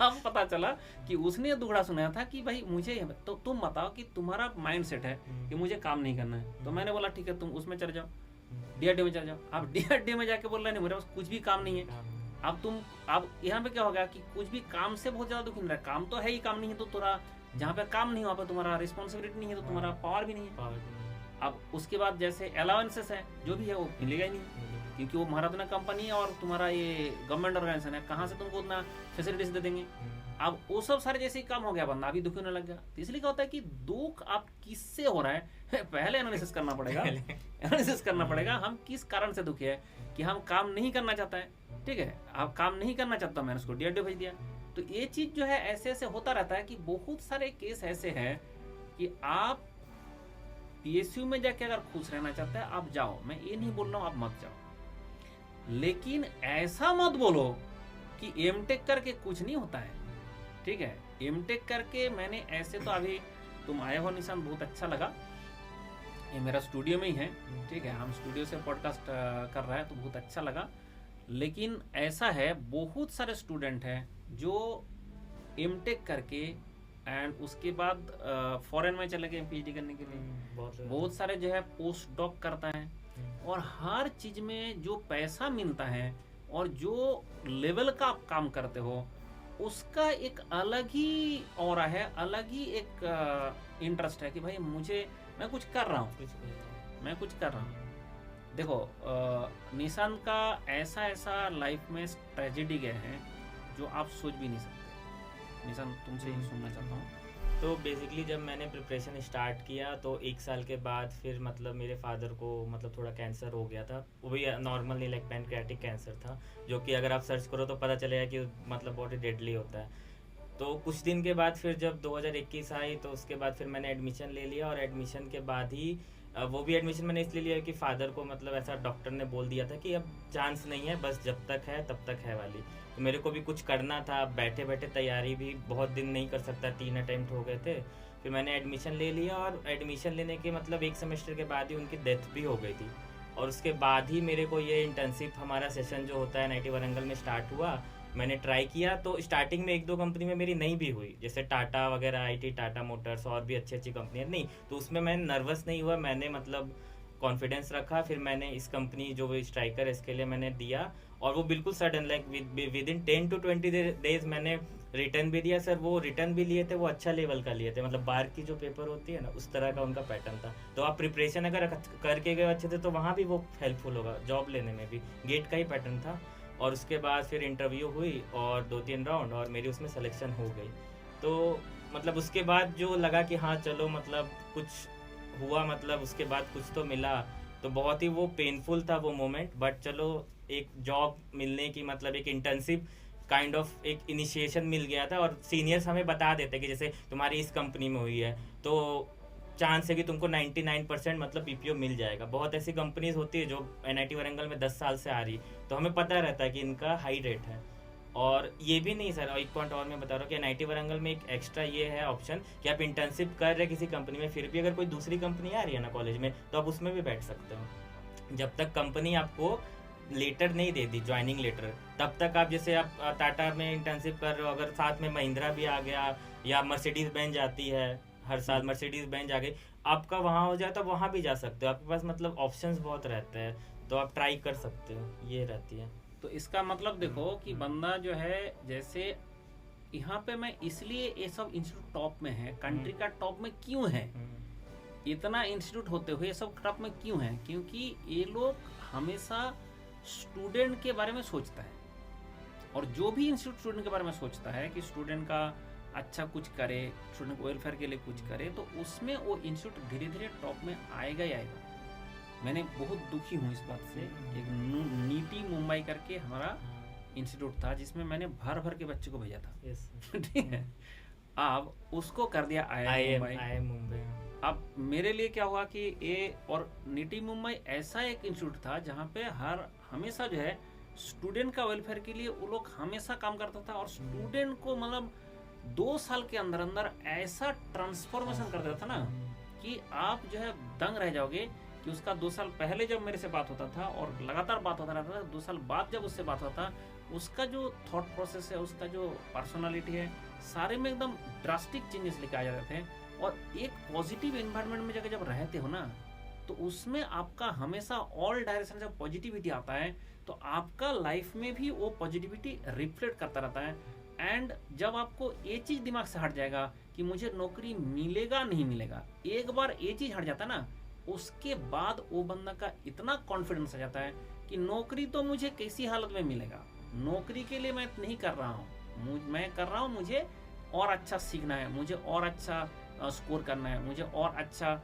अब पता चला कि उसने दुखड़ा सुनाया था कि भाई मुझे तो तुम बताओ कि तुम्हारा माइंड सेट है कि मुझे काम नहीं करना है। तो मैंने बोला ठीक है तुम उसमें चले जाओ, DRDO में चले जाओ। अब DRDO में जाके बोल रहे नहीं मेरे पास कुछ भी काम नहीं है। अब यहाँ पे क्या होगा कि कुछ भी काम से बहुत ज्यादा दुखी नहीं रहा, काम तो है ही, काम नहीं है तो थोड़ा जहाँ पे काम नहीं वहाँ पे तुम्हारा रिस्पॉन्सिबिलिटी नहीं है तो तुम्हारा पावर भी नहीं है। अब उसके बाद जैसे अलाउंसेस है जो भी है वो मिलेगा ही नहीं, क्योंकि वो महारत्ना कंपनी है और तुम्हारा ये गवर्नमेंट ऑर्गेनाइजेशन है, कहाँ से तुमको उतना फैसिलिटीज दे देंगे। अब वो सब सारे जैसे ही काम हो गया, बंदा अभी दुखी होने लग गया। तो इसलिए क्या होता है कि दुख आप किससे हो रहा है पहले एनालिसिस करना पड़ेगा। एनालिसिस करना पड़ेगा हम किस कारण से दुखी है, कि हम काम नहीं करना चाहता है, ठीक है, आप काम नहीं करना चाहता, मैंने उसको DRDO भेज दिया। तो ये चीज जो है ऐसे ऐसे होता रहता है कि बहुत सारे केस ऐसे हैं कि आप PSU में जाके अगर खुश रहना चाहते हैं आप जाओ, मैं ये नहीं बोल रहा हूँ आप मत जाओ, लेकिन ऐसा मत बोलो कि M.Tech करके कुछ नहीं होता है। ठीक है, M.Tech करके मैंने ऐसे तो अभी तुम आए हो निशान, बहुत अच्छा लगा, ये मेरा स्टूडियो में ही है, ठीक है, हम स्टूडियो से पॉडकास्ट कर रहे हैं तो बहुत अच्छा लगा। लेकिन ऐसा है बहुत सारे स्टूडेंट हैं जो M.Tech करके एंड उसके बाद फॉरेन में चले गए PhD करने के लिए। बहुत सारे जो है पोस्ट डॉक करता है, और हर चीज में जो पैसा मिलता है और जो लेवल का आप काम करते हो उसका एक अलग ही ऑरा है, अलग ही एक इंटरेस्ट है कि भाई मैं कुछ कर रहा हूँ, मैं कुछ कर रहा हूँ। देखो निशान का ऐसा लाइफ में ट्रेजेडी गए हैं जो आप सोच भी नहीं सकते। निशान तुमसे ही सुनना चाहता हूँ तो बेसिकली जब मैंने प्रिपरेशन स्टार्ट किया तो 1 साल के बाद फिर मतलब मेरे फादर को मतलब थोड़ा कैंसर हो गया था, वो भी नॉर्मल नहीं, लाइक पैनक्रियाटिक कैंसर था, जो कि अगर आप सर्च करो तो पता चलेगा कि मतलब बहुत ही डेडली होता है। तो कुछ दिन के बाद फिर जब 2021 आई तो उसके बाद फिर मैंने एडमिशन ले लिया, और एडमिशन के बाद ही वो भी एडमिशन मैंने इसलिए लिया कि फादर को मतलब ऐसा डॉक्टर ने बोल दिया था कि अब चांस नहीं है, बस जब तक है तब तक है वाली। तो मेरे को भी कुछ करना था, बैठे बैठे तैयारी भी बहुत दिन नहीं कर सकता, 3 अटेम्प्ट हो गए थे। फिर मैंने एडमिशन ले लिया, और एडमिशन लेने के मतलब 1 सेमेस्टर के बाद ही उनकी डेथ भी हो गई थी। और उसके बाद ही मेरे को ये इंटर्नशिप हमारा सेशन जो होता है NIT वारंगल में स्टार्ट हुआ। मैंने ट्राई किया, तो स्टार्टिंग में 1-2 कंपनी में मेरी नहीं भी हुई, जैसे टाटा वगैरह, IT टाटा मोटर्स और भी अच्छी अच्छी कंपनियाँ नहीं, तो उसमें मैं नर्वस नहीं हुआ, मैंने मतलब कॉन्फिडेंस रखा। फिर मैंने इस कंपनी जो स्ट्राइकर, इसके लिए मैंने दिया, और वो बिल्कुल sudden, like with in 10 to 20 days मैंने रिटर्न भी दिया। सर वो रिटर्न भी लिए थे, वो अच्छा लेवल का लिए थे, मतलब बार की जो पेपर होती है ना, उस तरह का उनका पैटर्न था। तो आप प्रिपरेशन अगर करके गए अच्छे से तो वहाँ भी वो हेल्पफुल होगा, जॉब लेने में भी गेट का ही पैटर्न था। और उसके बाद फिर इंटरव्यू हुई और 2-3 राउंड, और मेरी उसमें सिलेक्शन हो गई। तो मतलब उसके बाद जो लगा कि हाँ चलो मतलब कुछ हुआ, मतलब उसके बाद कुछ तो मिला। तो बहुत ही वो पेनफुल था वो मोमेंट, बट चलो एक जॉब मिलने की मतलब एक इंटर्नशिप काइंड ऑफ एक इनिशिएशन मिल गया था, और सीनियर्स हमें बता देते कि जैसे तुम्हारी इस कंपनी में हुई है तो चांस है कि तुमको 99% मतलब PPO मिल जाएगा। बहुत ऐसी कंपनीज होती है जो NIT वारंगल में 10 साल से आ रही, तो हमें पता रहता है कि इनका हाई रेट है। और ये भी नहीं सर, एक पॉइंट और मैं बता रहा हूँ कि NIT वारंगल में एक एक्स्ट्रा ये है ऑप्शन कि आप इंटर्नशिप कर रहे किसी कंपनी में, फिर भी अगर कोई दूसरी कंपनी आ रही है ना कॉलेज में, तो आप उसमें भी बैठ सकते हो जब तक कंपनी आपको लेटर नहीं दे दी, ज्वाइनिंग लेटर। तब तक आप, जैसे आप टाटा में इंटर्नशिप कर रहे हो, अगर साथ में महिंद्रा भी आ गया या मर्सिडीज बेंज आती है, हर साल मर्सिडीज बेंज आ गई, आपका वहाँ हो जाए तो वहाँ भी जा सकते हो। आपके पास मतलब ऑप्शंस बहुत रहते हैं, तो आप ट्राई कर सकते हो, ये रहती है। तो इसका मतलब देखो कि बंदा जो है, जैसे यहाँ पे मैं इसलिए ये सब इंस्टीट्यूट टॉप में है, कंट्री का टॉप में क्यों है, इतना इंस्टीट्यूट होते हुए ये सब टॉप में क्यों है, क्योंकि ये लोग हमेशा स्टूडेंट के बारे में सोचता है। और जो भी इंस्टीट्यूट स्टूडेंट के बारे में सोचता है कि स्टूडेंट का अच्छा कुछ करे, स्टूडेंट वेलफेयर के लिए कुछ करे, तो उसमें वो इंस्टीट्यूट धीरे धीरे टॉप में आएगा ही आएगा। मैंने बहुत दुखी हूँ इस बात से। एक नीति मुंबई करके हमारा इंस्टीट्यूट था जिसमें मैंने भर भर के बच्चे को भेजा था। ठीक है, अब उसको कर दिया IIM मुंबई। अब मेरे लिए क्या हुआ कि ये, और नीति मुंबई ऐसा एक इंस्टीट्यूट था जहाँ पे हमेशा जो है स्टूडेंट का वेलफेयर के लिए वो लोग हमेशा काम करता था, और स्टूडेंट को मतलब 2 साल के अंदर अंदर ऐसा ट्रांसफॉर्मेशन कर देता था ना कि आप जो है दंग रह जाओगे। कि उसका 2 साल पहले जब मेरे से बात होता था और लगातार बात होता रहता था, 2 साल बाद जब उससे बात होता, उसका जो थॉट प्रोसेस है, उसका जो पर्सनालिटी है, सारे में एकदम ड्रास्टिक चेंजेस लेके आ जाते थे। और एक पॉजिटिव एनवायरनमेंट में जब रहते हो ना, तो उसमें आपका हमेशा ऑल डायरेक्शन से पॉजिटिविटी आता है, तो आपका लाइफ में भी वो पॉजिटिविटी रिफ्लेक्ट करता रहता है। एंड जब आपको ये चीज़ दिमाग से हट जाएगा कि मुझे नौकरी मिलेगा नहीं मिलेगा, एक बार ये चीज़ हट जाता है ना, उसके बाद वो बंदा का इतना कॉन्फिडेंस आ जाता है कि नौकरी तो मुझे किसी हालत में मिलेगा, नौकरी के लिए मैं नहीं कर रहा हूँ, मैं कर रहा हूँ मुझे और अच्छा सीखना है, मुझे और अच्छा स्कोर करना है, मुझे और अच्छा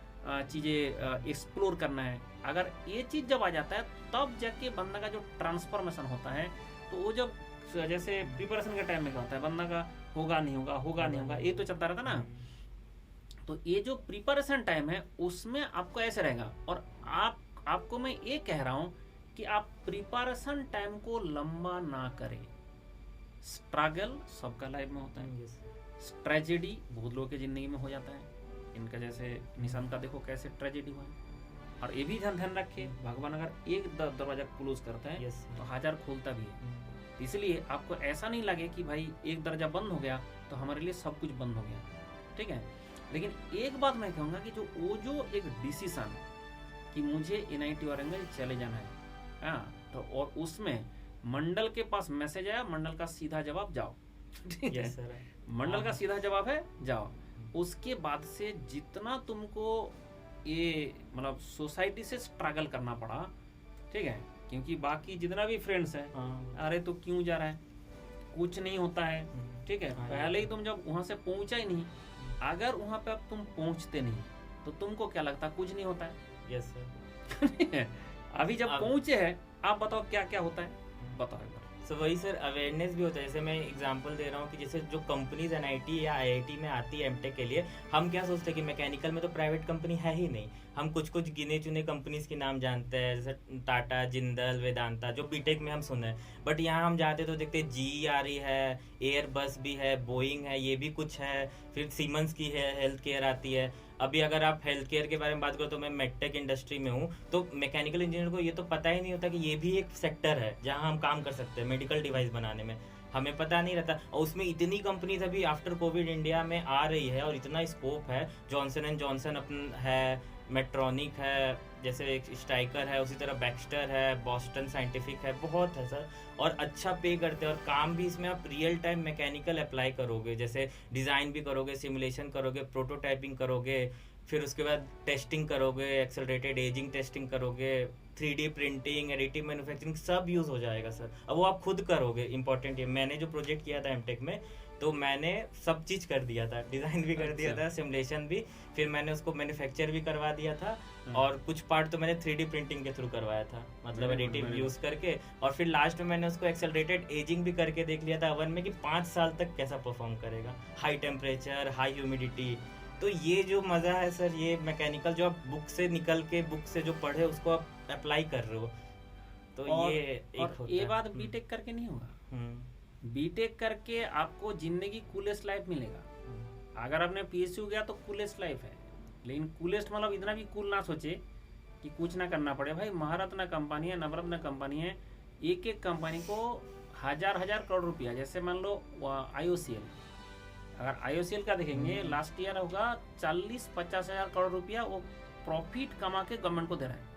चीज़ें एक्सप्लोर करना है। अगर ये चीज़ जब आ जाता है तब जाके बंदा का जो ट्रांसफॉर्मेशन होता है, तो वो जब जैसे प्रिपरेशन के टाइम में क्या होता है, बंदा का होगा नहीं होगा, होगा नहीं होगा, ये तो चलता रहता ना। तो ये जो प्रिपरेशन टाइम है उसमें आपको ऐसे रहेगा। और आपको मैं ये कह रहा हूँ कि आप प्रिपरेशन टाइम को लंबा ना करें। स्ट्रगल सबका लाइफ में होता है, ट्रेजेडी बहुत लोगों की जिंदगी में हो जाता है। इनका जैसे निशान का देखो कैसे ट्रेजेडी हुआ है। और ये भी ध्यान रखे, भगवान अगर एक दरवाजा क्लोज करता है तो 1000 खोलता भी है। इसलिए आपको ऐसा नहीं लगे कि भाई एक दरवाजा बंद हो गया तो हमारे लिए सब कुछ बंद हो गया, ठीक है। लेकिन एक बात मैं कहूँगा कि जो एक डिसीजन कि मुझे NIT वारंगल चले जाना है, हाँ, तो और उसमें मंडल के पास मैसेज आया, मंडल का सीधा जवाब जाओ, ठीक है, मंडल का सीधा जवाब है जाओ। उसके बाद से जितना तुमको ये मतलब सोसाइटी से स्ट्रगल करना पड़ा, ठीक है, क्योंकि बाकी जितना भी फ्रेंड्स हैं, अरे तो क्यों जा रहा है, कुछ नहीं होता है, ठीक है, पहले ही तुम जब वहां से पहुंचा ही नहीं, अगर वहाँ पे अब तुम पहुँचते नहीं तो तुमको क्या लगता है कुछ नहीं होता है? Yes sir. अभी जब पहुँचे हैं आप बताओ क्या क्या होता है, बताओ एक बार। सो वही सर, अवेयरनेस भी होता है। जैसे मैं एग्जांपल दे रहा हूँ कि जैसे जो कंपनीज एनआईटी या आईआईटी में आती है एमटेक के लिए, हम क्या सोचते हैं कि मैकेनिकल में तो प्राइवेट कंपनी है ही नहीं। हम कुछ कुछ गिने चुने कंपनीज के नाम जानते हैं, जैसे टाटा, जिंदल, वेदांता, जो बीटेक में हम सुने हैं। बट यहाँ हम जाते तो देखते जी आ रही है, एयरबस भी है, बोइंग है, ये भी कुछ है, फिर सीमेंस की है, हेल्थ केयर आती है। अभी अगर आप हेल्थ केयर के बारे में बात करो तो मैं मेडटेक इंडस्ट्री में हूँ, तो मैकेनिकल इंजीनियर को ये तो पता ही नहीं होता कि ये भी एक सेक्टर है जहाँ हम काम कर सकते हैं मेडिकल डिवाइस बनाने में। हमें पता नहीं रहता, और उसमें इतनी कंपनीज अभी आफ्टर कोविड इंडिया में आ रही है और इतना स्कोप है। जॉनसन एंड जॉनसन अपन है, मेट्रॉनिक है, जैसे एक स्ट्राइकर है, उसी तरह बैक्स्टर है, बॉस्टन साइंटिफिक है, बहुत है सर। और अच्छा पे करते हैं, और काम भी इसमें आप रियल टाइम मैकेनिकल अप्लाई करोगे, जैसे डिज़ाइन भी करोगे, सिमुलेशन करोगे, प्रोटोटाइपिंग करोगे, फिर उसके बाद टेस्टिंग करोगे, एक्सेलरेटेड एजिंग टेस्टिंग करोगे, 3D प्रिंटिंग, एडिटिव मैन्युफैक्चरिंग सब यूज़ हो जाएगा सर। अब वो आप खुद करोगे। इंपॉर्टेंट है, मैंने जो प्रोजेक्ट किया था एमटेक में, तो मैंने सब चीज़ कर दिया था, डिज़ाइन भी कर दिया था, सिमुलेशन भी, फिर मैंने उसको मैन्युफैक्चर भी करवा दिया था, और कुछ पार्ट तो मैंने 3D प्रिंटिंग के थ्रू करवाया था, मतलब एडिटिव यूज़ करके। और फिर लास्ट में मैंने उसको एक्सेलरेटेड एजिंग भी करके देख लिया था ओवन में कि 5 साल तक कैसा परफॉर्म करेगा, हाई टेम्परेचर, हाई ह्यूमिडिटी। तो ये जो मज़ा है सर, ये मैकेनिकल जो आप बुक से निकल के, बुक से जो पढ़े उसको आप अप्लाई कर रहे हो, तो ये एक होता है। ये बात बीटेक करके नहीं होगा। बीटेक करके आपको जिंदगी कूलेस्ट लाइफ मिलेगा। अगर आपने पीएसयू गया तो कूलेस्ट लाइफ है, लेकिन कूलेस्ट मतलब इतना भी कूल ना सोचे कि कुछ ना करना पड़े। भाई महारत्न कंपनी है, नवरत्न कंपनी है, एक एक कंपनी को हजार हजार करोड़ रुपया, जैसे मान लो IOCL, अगर IOCL का देखेंगे लास्ट ईयर होगा 40-50 हजार करोड़ रुपया वो प्रॉफिट कमा के गवर्नमेंट को दे रहा है।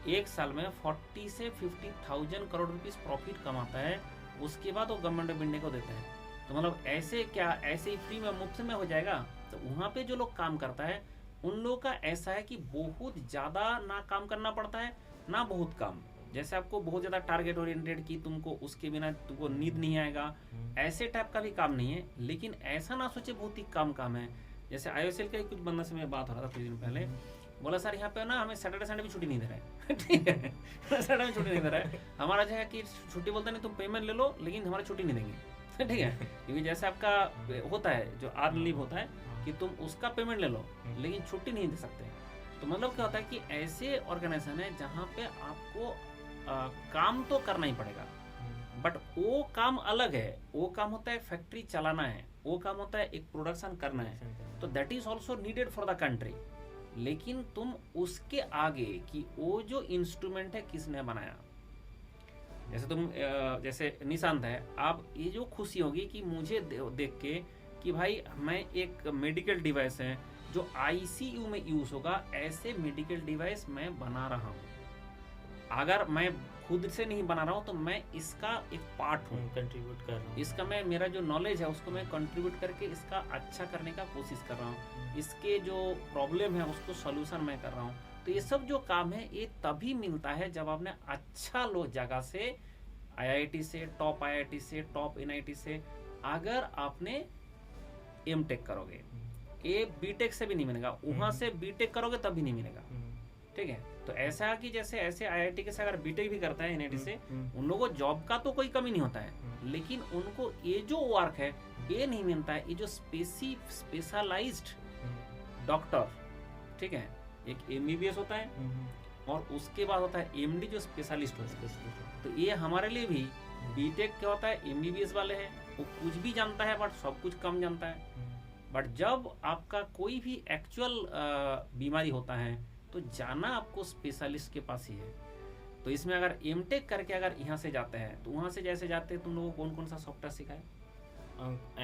एक साल में 40 से 50,000 करोड़ रुपीस प्रॉफिट कमाता है, उसके बाद वो गवर्नमेंट ऑफ इंडिया को देता है। तो मतलब ऐसे क्या, ऐसे ही फ्री में, मुफ्त में हो जाएगा? तो वहाँ पे जो लोग काम करता है उन लोगों का ऐसा है कि बहुत ज़्यादा ना काम करना पड़ता है ना बहुत काम। जैसे आपको बहुत ज़्यादा टारगेट ओरिएंटेड की तुमको उसके बिना तुमको नींद नहीं आएगा, ऐसे टाइप का भी काम नहीं है। लेकिन ऐसा ना सोचे बहुत ही कम काम है। जैसे IOCL का कुछ बंदा से मैं बात हो रहा था कुछ दिन पहले, बोला सर यहाँ पे ना हमें सैटरडे संडे भी छुट्टी नहीं दे रहा है। ठीक है, सैटरडे में छुट्टी नहीं दे रहा है हमारा, जो है कि छुट्टी बोलते नहीं, तुम पेमेंट ले लो लेकिन हमारी छुट्टी नहीं देंगे। ठीक है, क्योंकि जैसे आपका होता है जो अर्न लीव होता है कि तुम उसका पेमेंट ले लो लेकिन छुट्टी नहीं दे सकते। तो मतलब क्या होता है कि ऐसे ऑर्गेनाइजेशन है जहाँ पे आपको काम तो करना ही पड़ेगा, बट वो काम अलग है। वो काम होता है फैक्ट्री चलाना है, वो काम होता है एक प्रोडक्शन करना है, तो that is also needed for the country. लेकिन तुम उसके आगे कि वो जो इंस्ट्रूमेंट है किसने बनाया, जैसे तुम जैसे निशांत है, आप ये जो खुशी होगी कि मुझे देख के कि भाई मैं एक मेडिकल डिवाइस है जो ICU में यूज होगा, ऐसे मेडिकल डिवाइस मैं बना रहा हूँ। अगर मैं खुद से नहीं बना रहा हूँ तो मैं इसका एक पार्ट हूँ, कंट्रीब्यूट कर रहा हूँ, इसका मैं, मेरा जो नॉलेज है उसको मैं कंट्रीब्यूट करके इसका अच्छा करने का कोशिश कर रहा हूँ, इसके जो प्रॉब्लम है उसको सॉल्यूशन मैं कर रहा हूँ। तो ये सब जो काम है ये तभी मिलता है जब आपने अच्छा लो जगह से, IIT से, टॉप IIT से, टॉप NIT से, अगर आपने M.Tech करोगे, ये B.Tech से भी नहीं मिलेगा, वहाँ से B.Tech करोगे तब भी नहीं मिलेगा। ठीक है, तो ऐसा कि जैसे ऐसे IIT के से अगर B.Tech भी करता है NIT से, उन लोगों को जॉब का तो कोई कमी नहीं होता है, लेकिन उनको ये जो वर्क है ये नहीं मिलता है, ये जो स्पेशलाइज्ड डॉक्टर, ठीक है, एक MBBS होता है और उसके बाद होता है MD जो स्पेशलिस्ट होता है। तो ये हमारे लिए भी B.Tech क्या होता है, MBBS वाले हैं, वो कुछ भी जानता है बट सब कुछ कम जानता है। बट जब आपका कोई भी एक्चुअल बीमारी होता है तो जाना आपको स्पेशलिस्ट के पास ही है। तो इसमें अगर M.Tech करके अगर यहाँ से जाते हैं तो वहाँ से जैसे जाते हैं तुम लोगों को कौन कौन सा सॉफ्टवेयर सीखा है?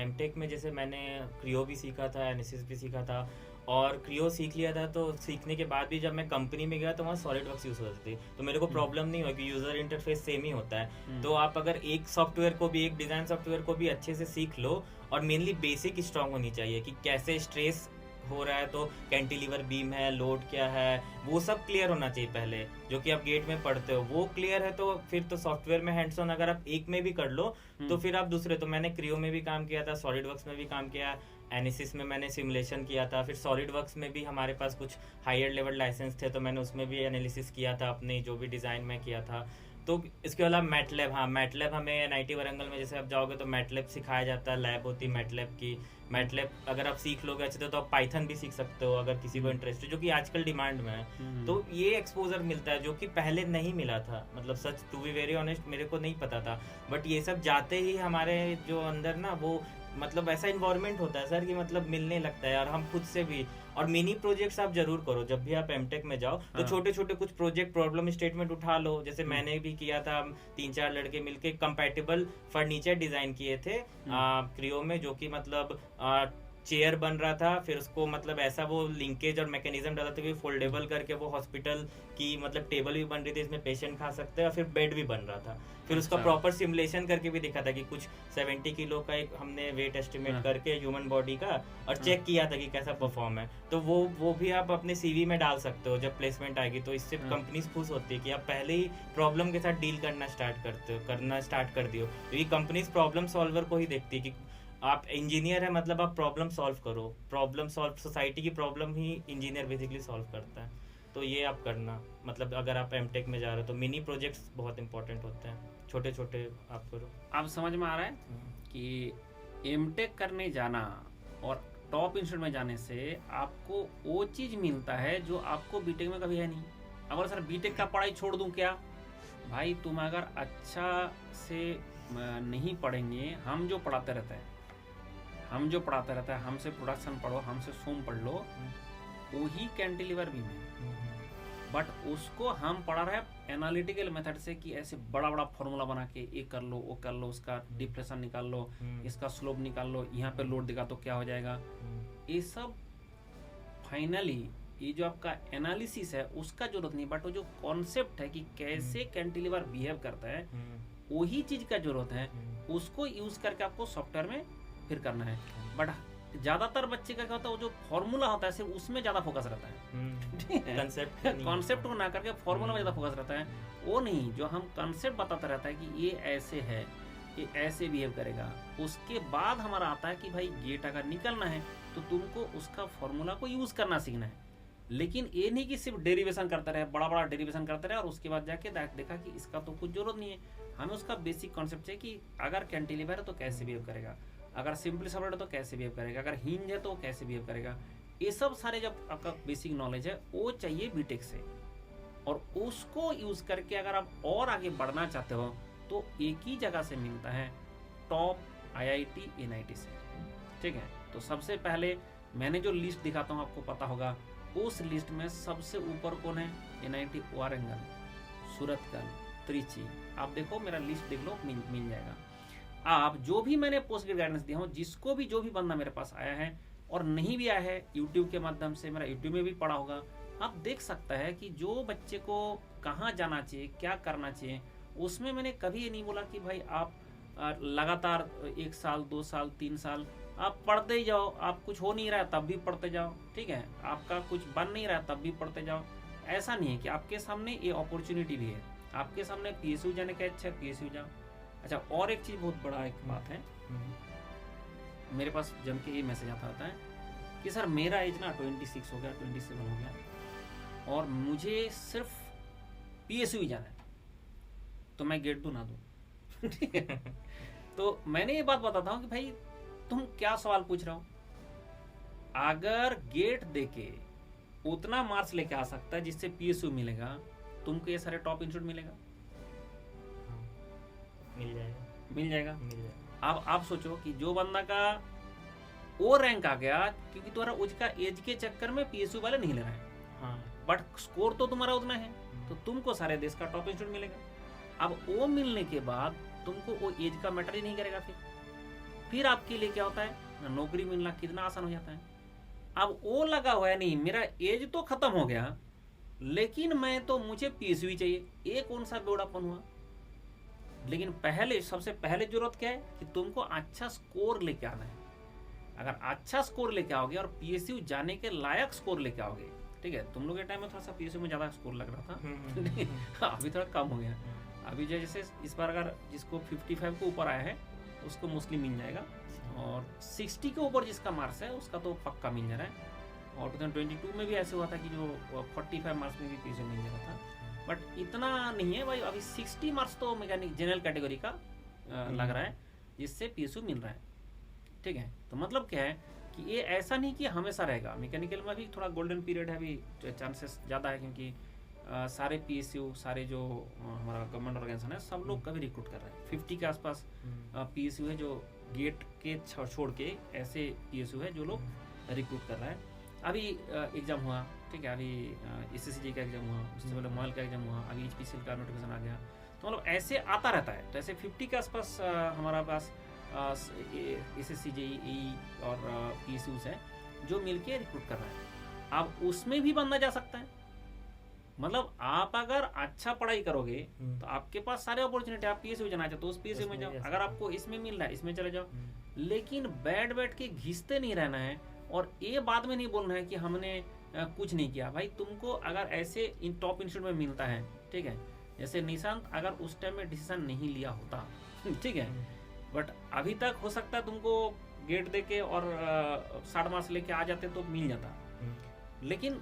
M.Tech में जैसे मैंने क्रियो भी सीखा था, एनालिसिस भी सीखा था, और क्रियो सीख लिया था। तो सीखने के बाद भी जब मैं कंपनी में गया तो वहाँ सॉलिडवर्क्स यूज़ होती थी, तो मेरे को प्रॉब्लम नहीं हुआ कि यूज़र इंटरफेस सेम ही होता है। तो आप अगर एक सॉफ्टवेयर को भी, एक डिज़ाइन सॉफ्टवेयर को भी अच्छे से सीख लो, और मेनली बेसिक स्ट्रांग होनी चाहिए कि कैसे स्ट्रेस हो रहा है तो कैंटिलीवर बीम है, लोड क्या है, वो सब क्लियर होना चाहिए पहले, जो कि आप गेट में पढ़ते हो वो क्लियर है तो फिर तो सॉफ्टवेयर में हैंड्स ऑन अगर आप एक में भी कर लो तो फिर आप दूसरे, तो मैंने क्रियो में भी काम किया था, सॉलिड वर्क्स में भी काम किया, एनिसिस में मैंने सिमुलेशन किया था, फिर सॉलिड वर्क्स में भी हमारे पास कुछ हायर लेवल लाइसेंस थे तो मैंने उसमें भी एनालिसिस किया था अपने जो भी डिज़ाइन में किया था। तो इसके अलावा मैटलैब, हाँ मैटलैब हमें एनआईटी वारंगल में जैसे आप जाओगे तो मैटलैब सिखाया जाता है, लैब होती है मैटलैब की। मैटलैब अगर आप सीख लोगे अच्छे तो आप पाइथन भी सीख सकते हो अगर किसी को इंटरेस्ट है, जो कि आजकल डिमांड में है। तो ये एक्सपोजर मिलता है जो कि पहले नहीं मिला था, मतलब सच टू बी वेरी ऑनेस्ट मेरे को नहीं पता था, बट ये सब जाते ही हमारे जो अंदर ना वो मतलब ऐसा इन्वायरमेंट होता है सर कि मतलब मिलने लगता है, और हम खुद से भी। और मिनी प्रोजेक्ट्स आप जरूर करो जब भी आप एमटेक में जाओ, तो छोटे छोटे कुछ प्रोजेक्ट प्रॉब्लम स्टेटमेंट उठा लो, जैसे मैंने भी किया था, 3-4 लड़के मिलके कंपैटिबल फर्नीचर डिजाइन किए थे क्रियो में, जो कि मतलब चेयर बन रहा था, फिर उसको मतलब ऐसा वो लिंकेज और मैकेनिज्म डाला था कि फोल्डेबल करके वो हॉस्पिटल की मतलब टेबल भी बन रही थी, इसमें पेशेंट खा सकते हैं, और फिर बेड भी बन रहा था। फिर उसका प्रॉपर सिमुलेशन करके भी दिखा था कि कुछ 70 किलो का एक हमने वेट एस्टिमेट करके ह्यूमन बॉडी का और चेक किया था कि कैसा परफॉर्म है। तो वो भी आप अपने सीवी में डाल सकते हो जब प्लेसमेंट आएगी, तो इससे कंपनीज खुश होती है कि आप पहले ही प्रॉब्लम के साथ डील करना स्टार्ट कर दियो, क्योंकि कंपनीज प्रॉब्लम सॉल्वर को ही देखती है कि आप इंजीनियर है मतलब आप प्रॉब्लम सॉल्व करो, प्रॉब्लम सॉल्व, सोसाइटी की प्रॉब्लम ही इंजीनियर बेसिकली सॉल्व करता है। तो ये आप करना, मतलब अगर आप एमटेक में जा रहे हो तो मिनी प्रोजेक्ट्स बहुत इंपॉर्टेंट होते हैं, छोटे छोटे आप करो। आप समझ में आ रहा है कि एमटेक करने जाना और टॉप इंस्टीट्यूट में जाने से आपको वो चीज़ मिलता है जो आपको बीटेक में कभी है नहीं। अगर सर बीटेक का पढ़ाई छोड़ दूं क्या, भाई तुम अगर अच्छा से नहीं पढ़ेंगे, हम जो पढ़ाते रहते हैं हमसे प्रोडक्शन पढ़ो, हमसे सोम पढ़ लो, वही कैंटिलीवर भी है, बट उसको हम पढ़ा रहे हैं एनालिटिकल मेथड से कि ऐसे बड़ा बड़ा फॉर्मूला बना के ये कर लो वो कर लो, उसका डिप्रेशन निकाल लो, इसका स्लोप निकाल लो, यहाँ पे लोड दिखा तो क्या हो जाएगा। ये सब फाइनली ये जो आपका एनालिसिस है उसका जरूरत नहीं, बट वो जो कॉन्सेप्ट है कि कैसे कैंटिलीवर बिहेव करता है वही चीज का जरूरत है, उसको यूज करके आपको सॉफ्टवेयर में फिर करना है। बट ज्यादातर बच्चे का क्या होता है, वो जो फॉर्मूला होता है सिर्फ उसमें ज्यादा फोकस रहता है, कॉन्सेप्ट को ना करके फॉर्मूला में ज्यादा फोकस रहता है। वो नहीं, जो हम कॉन्सेप्ट बताता रहता है कि ये ऐसे है, ये ऐसे बिहेव करेगा, उसके बाद हमारा आता है कि भाई गेट अगर निकलना है तो तुमको उसका फॉर्मूला को यूज करना सीखना है। लेकिन ये नहीं कि सिर्फ डेरिवेशन करते रहे, बड़ा बड़ा डेरिवेशन करते रहे और उसके बाद जाके देखा कि इसका तो कुछ जरूरत नहीं है। हमें उसका बेसिक कॉन्सेप्ट है कि अगर कैंटिलीवर है तो कैसे बिहेव करेगा, अगर सिंपली सपोर्ट है तो कैसे बिहेव करेगा, अगर हिंज है तो कैसे बिहेव करेगा। ये सब सारे जब आपका बेसिक नॉलेज है वो चाहिए बीटेक से, और उसको यूज करके अगर आप और आगे बढ़ना चाहते हो तो एक ही जगह से मिलता है, टॉप IIT NIT से। ठीक है, तो सबसे पहले मैंने जो लिस्ट दिखाता हूँ आपको पता होगा, उस लिस्ट में सबसे ऊपर कौन है, NIT वारंगल, सूरतगल, त्रिची। आप देखो मेरा लिस्ट देख लो, मिल जाएगा। आप जो भी मैंने पोस्ट ग्रेड गाइडेंस दिया हूँ, जिसको भी जो भी बंदा मेरे पास आया है और नहीं भी आया है, यूट्यूब के माध्यम से, मेरा यूट्यूब में भी पढ़ा होगा, आप देख सकता है कि जो बच्चे को कहाँ जाना चाहिए, क्या करना चाहिए। उसमें मैंने कभी ये नहीं बोला कि भाई आप लगातार 1 साल 2 साल 3 साल आप पढ़ते ही जाओ, आप कुछ हो नहीं रहा है तब भी पढ़ते जाओ, ठीक है, आपका कुछ बन नहीं रहा है तब भी पढ़ते जाओ। ऐसा नहीं है कि आपके सामने ये अपॉर्चुनिटी भी है, आपके सामने PSU जाने का अच्छा है, PSU जाओ। अच्छा, और एक चीज़ बहुत बड़ा एक बात है, मेरे पास जम के ये मैसेज आता रहता है कि सर मेरा एज ना 26 हो गया, 27 हो गया और मुझे सिर्फ PSU ही जाना है, तो मैं गेट दूँ ना दूँ। ठीक है, तो मैंने ये बात बताता हूँ कि भाई तुम क्या सवाल पूछ रहे हो। अगर गेट देके उतना मार्क्स लेके आ सकता है जिससे PSU मिलेगा, तुमको ये सारे टॉप इंस्टीट्यूट मिल जाएगा। अब आप सोचो कि जो बंदा का वो रैंक आ गया, क्योंकि तुम्हारा उसका एज के चक्कर में PSU वाले नहीं ले रहे हैं, बट स्कोर तो तुम्हारा उतना है, तो तुमको सारे देश का टॉप इंस्टीट्यूट मिलेगा। अब वो मिलने के बाद तुमको वो एज का मैटर ही नहीं करेगा, फिर आपके लिए क्या होता है, नौकरी मिलना कितना आसान हो जाता है। अब वो लगा हुआ है, नहीं मेरा एज तो खत्म हो गया लेकिन मुझे PSU ही चाहिए, ये कौन सा बेवड़ापन हुआ। लेकिन सबसे पहले जरूरत क्या है कि तुमको अच्छा स्कोर लेके आना है। अगर अच्छा स्कोर लेके आओगे और पीएसयू जाने के लायक स्कोर लेके आओगे, ठीक है, तुम लोग के टाइम में थोड़ा सा पीएसयू में ज़्यादा स्कोर लग रहा था, अभी थोड़ा कम हो गया। अभी जैसे इस बार अगर जिसको 55 के ऊपर आया है उसको मोस्टली मिल जाएगा, और 60 के ऊपर जिसका मार्क्स है उसका तो पक्का मिल जा रहा है। और 2022 में भी ऐसे हुआ था कि जो 45 मार्क्स में भी पीएसयू मिल जा रहा था, बट इतना नहीं है भाई। अभी 60 मार्क्स तो मैकेनिक जनरल कैटेगरी का लग रहा है जिससे पीएसयू मिल रहा है, ठीक है। तो मतलब क्या है कि ये ऐसा नहीं कि हमेशा रहेगा, मैकेनिकल में भी थोड़ा गोल्डन पीरियड है, अभी चांसेस ज़्यादा है, क्योंकि सारे पीएसयू, सारे जो हमारा गवर्नमेंट ऑर्गेनाइजेशन है, सब लोग कभी रिक्रूट कर रहे हैं। 50 के आसपास पीएसयू है जो गेट के छोड़ के ऐसे पीएसयू है जो लोग रिक्रूट कर रहे हैं। अभी एग्ज़ाम हुआ, ठीक है, अभी एसएससी का एग्ज़ाम हुआ, उससे पहले मॉल का एग्ज़ाम हुआ, अभी एचपीसीएल का नोटिफिकेशन आ गया, तो मतलब ऐसे आता रहता है। तो ऐसे 50 के आसपास हमारा पास एसएससी जेईई और पीएसयूज है जो मिलके रिक्रूट कर रहा है। अब उसमें भी बंदा जा सकता है, मतलब आप अगर अच्छा पढ़ाई करोगे तो आपके पास सारे अपॉर्चुनिटी, आप पीएसयू जाना चाहते हो उस पीएसयू में जाओ, अगर आपको इसमें मिल रहा है इसमें चले जाओ, लेकिन बैठ के घिसते नहीं रहना है और ये बाद में नहीं बोलना है कि हमने कुछ नहीं किया। भाई तुमको अगर ऐसे टॉप इंस्टीट्यूट में मिलता है, ठीक है, जैसे निशांत अगर उस टाइम में डिसीजन नहीं लिया होता, ठीक है, बट अभी तक हो सकता है तुमको गेट दे के और 60 मार्क्स लेके आ जाते तो मिल जाता, लेकिन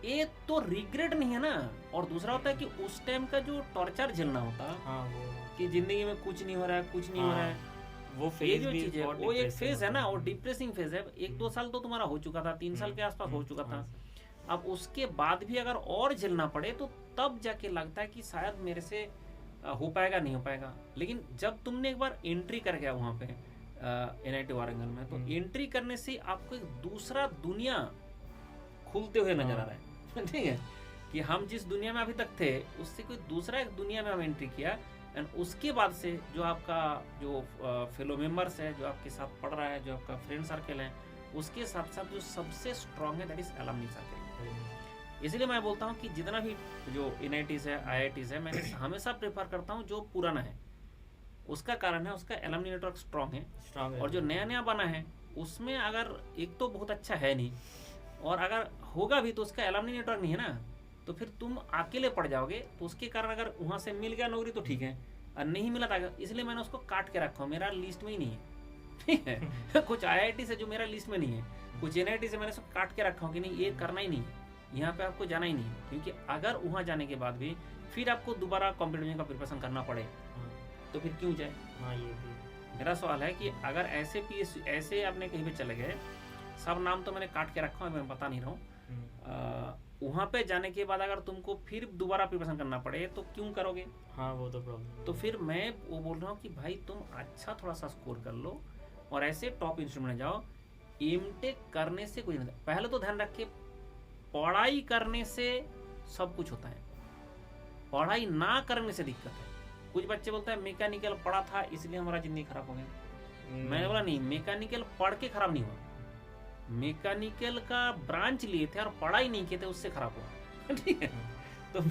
ये तो रिग्रेट नहीं है ना। और दूसरा होता है कि उस टाइम का जो टॉर्चर झेलना होता, वो कि जिंदगी में कुछ नहीं हो रहा है, कुछ नहीं हो रहा है, वो फेज जो चीज है वो एक फेज है ना, और डिप्रेसिंग फेज है। 1-2 साल तो तुम्हारा हो चुका था, 3 साल के आसपास हो चुका था, अब उसके बाद भी अगर और झेलना पड़े तो तब जाके लगता है कि शायद मेरे से हो पाएगा, नहीं हो पाएगा। लेकिन जब तुमने एक बार एंट्री कर गया वहाँ पे एनआईटी वारंगल में, तो एंट्री करने से आपको एक दूसरा दुनिया खुलते हुए नजर आ रहा है, ठीक है, कि हम जिस दुनिया में अभी तक थे उससे कोई दूसरा एक दुनिया में हम एंट्री किया। एंड उसके बाद से जो आपका जो फेलो मेंबर्स है, जो आपके साथ पढ़ रहा है, जो आपका फ्रेंड सर्कल है, उसके साथ साथ जो सबसे स्ट्रॉन्ग है दैट इज अलमनी सर्कल। इसलिए मैं बोलता हूँ कि जितना भी जो एनआईटीज है, आईआईटीज है, मैं हमेशा प्रेफर करता हूँ जो पुराना है। उसका कारण है उसका अलमनी नेटवर्क स्ट्रॉन्ग है, और जो नया नया बना है उसमें अगर एक तो बहुत अच्छा है नहीं, और अगर होगा भी तो उसका अलमनी नेटवर्क नहीं है ना, तो फिर तुम अकेले पड़ जाओगे। तो उसके कारण अगर वहाँ से मिल गया नौकरी तो ठीक है, और नहीं मिला था, इसलिए मैंने उसको काट के रखा हूँ, मेरा लिस्ट में ही नहीं है, ठीक है। कुछ आईआईटी से जो मेरा लिस्ट में नहीं है, कुछ एनआईटी से मैंने उसको काट के रखा हूँ कि नहीं ये करना ही नहीं है, यहाँ पे आपको जाना ही नहीं है, क्योंकि अगर वहाँ जाने के बाद भी फिर आपको दोबारा कॉम्पिटिशन का प्रिपरेशन करना पड़े तो फिर क्यों जाए। हाँ, ये भी मेरा सवाल है कि अगर ऐसे पीएस ऐसे आपने कहीं पे चले गए, सब नाम तो मैंने काट के रखा हूँ, मैं बता नहीं रहा हूँ, वहाँ पे जाने के बाद अगर तुमको फिर दोबारा प्रिपरेशन करना पड़े तो क्यों करोगे। हाँ, वो तो प्रॉब्लम। तो फिर मैं वो बोल रहा हूँ कि भाई तुम अच्छा थोड़ा सा स्कोर कर लो और ऐसे टॉप इंस्टीट्यूट में जाओ। एमटेक करने से कुछ नहीं, पहले तो ध्यान रखिए पढ़ाई करने से सब कुछ होता है, पढ़ाई ना करने से दिक्कत है। कुछ बच्चे बोलते हैं मैकेनिकल पढ़ा था इसलिए हमारा जिंदगी खराब हो गया। मैंने बोला नहीं, मैकेनिकल पढ़ के खराब नहीं हुआ, मैकेनिकल का ब्रांच लिए थे और पढ़ाई नहीं किए थे उससे खराब हुआ, ठीक है। तो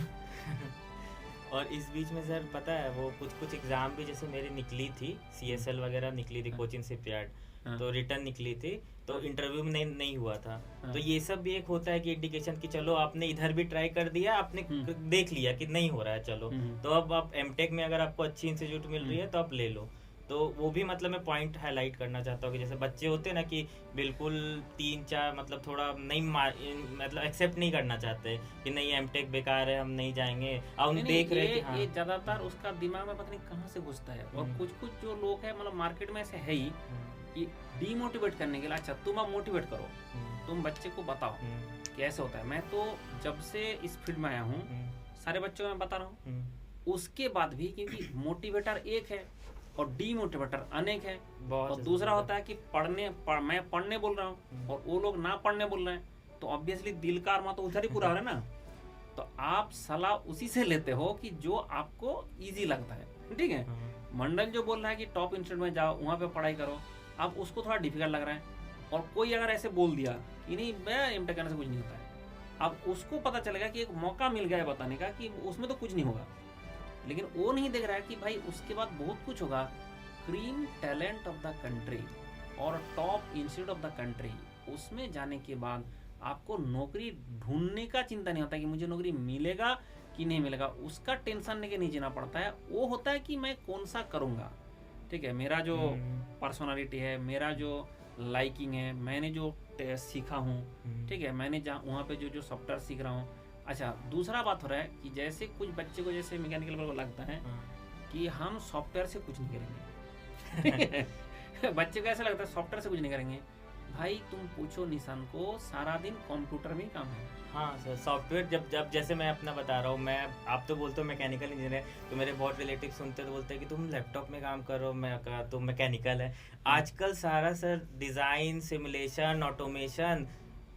और इस बीच में सर पता है वो कुछ एग्जाम भी जैसे मेरी निकली थी, सीएसएल वगैरह निकली थी, कोचिंग शिपयार्ड, तो रिटर्न निकली थी, तो इंटरव्यू में नहीं हुआ था। तो ये सब भी एक होता है कि इंडिकेशन कि चलो आपने इधर भी ट्राई कर दिया, आपने देख लिया कि नहीं हो रहा है, चलो तो अब आप एमटेक में अगर आपको अच्छी इंस्टीट्यूट मिल रही है तो आप ले लो। तो वो भी मतलब मैं पॉइंट हाईलाइट करना चाहता हूँ कि जैसे बच्चे होते हैं ना कि बिल्कुल 3-4 मतलब थोड़ा नहीं मतलब एक्सेप्ट नहीं करना चाहते कि नहीं एमटेक बेकार है, हम नहीं जाएंगे, और हम देख रहे हैं कि ये ज्यादातर उसका दिमाग में पता नहीं कहाँ से घुसता है। और कुछ जो लोग हैं मतलब मार्केट में ऐसे है ही कि डीमोटिवेट करने के लिए, अच्छा तुम अब मोटिवेट करो, तुम बच्चे को बताओ कि ऐसे होता है। मैं तो जब से इस फील्ड में आया हूँ सारे बच्चों को मैं बता रहा हूँ, उसके बाद भी, क्योंकि मोटिवेटर एक है और डीमोटिवेटर अनेक है। और दूसरा होता है कि मैं पढ़ने बोल रहा हूँ और वो लोग ना पढ़ने बोल रहे हैं, तो ऑब्वियसली दिल का अरमा तो उधर ही पूरा हो रहा है ना। तो आप सलाह उसी से लेते हो कि जो आपको इजी लगता है, ठीक है। मंडल जो बोल रहा है कि टॉप इंस्टीट्यूट में जाओ वहाँ पे पढ़ाई करो, अब उसको थोड़ा डिफिकल्ट लग रहा है, और कोई अगर ऐसे बोल दिया कि नहीं मैं एमटेक करने से कुछ नहीं होता है, अब उसको पता चलेगा कि एक मौका मिल गया है बताने का कि उसमें तो कुछ नहीं होगा। लेकिन वो नहीं देख रहा है कि भाई उसके बाद बहुत कुछ होगा। Cream talent of the country और top institute of the country, उसमें जाने के बाद आपको नौकरी ढूंढने का चिंता नहीं होता कि मुझे नौकरी मिलेगा कि नहीं मिलेगा, उसका टेंशन लेके नहीं जीना पड़ता है। वो होता है कि मैं कौन सा करूँगा, ठीक है, मेरा जो पर्सनालिटी है, मेरा जो लाइकिंग है, मैंने जो सीखा हूँ, ठीक है, मैंने जहाँ वहाँ पे जो जो सॉफ्टवेयर सीख रहा हूँ। अच्छा, दूसरा बात हो रहा है कि जैसे कुछ बच्चे को जैसे मैकेनिकल को लगता है कि हम सॉफ्टवेयर से कुछ नहीं करेंगे बच्चे को ऐसा लगता है सॉफ्टवेयर से कुछ नहीं करेंगे। भाई तुम पूछो निशान को, सारा दिन कंप्यूटर में ही काम है। हाँ सर, सॉफ्टवेयर जब जैसे मैं अपना बता रहा हूँ, मैं आप तो बोलते हो मैकेनिकल इंजीनियर, तो मेरे बहुत रिलेटिव सुनते तो बोलते हैं कि तुम लैपटॉप में काम करो, मैं कहा तो मैकेनिकल है। आजकल सारा sir design, simulation, automation,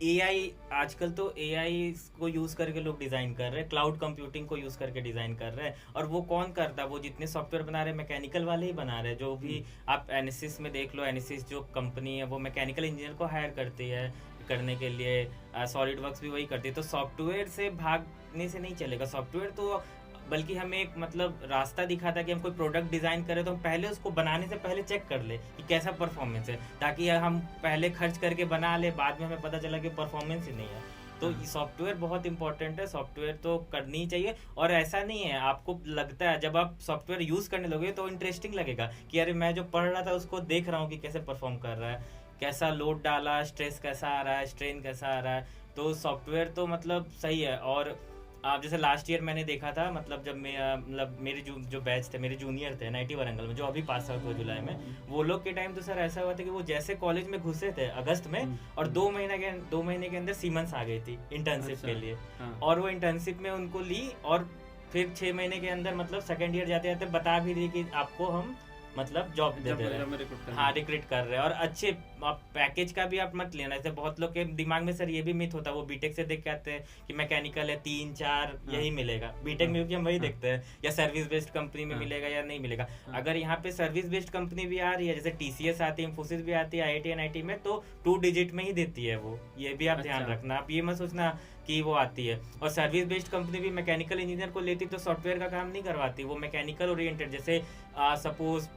AI, आजकल तो एआई को यूज़ करके लोग डिज़ाइन कर रहे हैं, क्लाउड कंप्यूटिंग को यूज़ करके डिज़ाइन कर रहे हैं। और वो कौन करता है? वो जितने सॉफ्टवेयर बना रहे हैं मैकेनिकल वाले ही बना रहे हैं। जो भी आप एनिसिस में देख लो, एनिसिस जो कंपनी है वो मैकेनिकल इंजीनियर को हायर करती है करने के लिए, सॉलिड वर्क्स भी वही करती है। तो सॉफ्टवेयर से भागने से नहीं चलेगा। सॉफ्टवेयर तो बल्कि हमें एक मतलब रास्ता दिखाता है कि हम कोई प्रोडक्ट डिज़ाइन करें तो हम पहले उसको बनाने से पहले चेक कर ले कि कैसा परफॉर्मेंस है, ताकि हम पहले खर्च करके बना ले, बाद में हमें पता चला कि परफॉर्मेंस ही नहीं है। तो सॉफ्टवेयर बहुत इंपॉर्टेंट है, सॉफ्टवेयर तो करनी ही चाहिए। और ऐसा नहीं है, आपको लगता है जब आप सॉफ्टवेयर यूज़ करने लगोगे तो इंटरेस्टिंग लगेगा कि अरे मैं जो पढ़ रहा था उसको देख रहा हूँ कि कैसे परफॉर्म कर रहा है, कैसा लोड डाला, स्ट्रेस कैसा आ रहा है, स्ट्रेन कैसा आ रहा है। तो सॉफ्टवेयर तो मतलब सही है। और आप जैसे लास्ट ईयर मैंने देखा था, मतलब जब मैं मतलब मेरे जो बैच थे, मेरे जूनियर थे NIT वारंगल में, जो अभी पास आउट हुए जुलाई में, वो लोग के टाइम तो सर ऐसा हुआ था कि वो जैसे कॉलेज में घुसे थे अगस्त में, और 2 महीने के अंदर सीमेंस आ गई थी इंटर्नशिप के लिए। और वो इंटर्नशिप में उनको ली, और फिर 6 महीने के अंदर मतलब सेकेंड ईयर जाते जाते बता भी दी कि आपको हम मतलब जॉब दे रहे हैं, हाँ रिक्रूट कर रहे हैं। और अच्छे पैकेज का भी आप मत लेना। जैसे बहुत लोग के दिमाग में सर ये भी मिथ होता है, वो बीटेक से देख के आते हैं कि मैकेनिकल है 3-4 यही मिलेगा बीटेक में, क्योंकि हम वही देखते हैं, या सर्विस बेस्ड कंपनी में मिलेगा या नहीं मिलेगा। अगर यहाँ पे सर्विस बेस्ड कंपनी भी आ रही है, जैसे TCS आती है, इंफोसिस भी आती है, IIT NIT में, तो 2 डिजिट में ही देती है वो, ये भी आप ध्यान रखना। आप ये मत सोचना कि वो आती है। और सर्विस बेस्ड कंपनी भी मैकेनिकल इंजीनियर को लेती तो सॉफ्टवेयर का काम नहीं करवाती, वो मैकेनिकल ओरिएंटेड। जैसे सपोज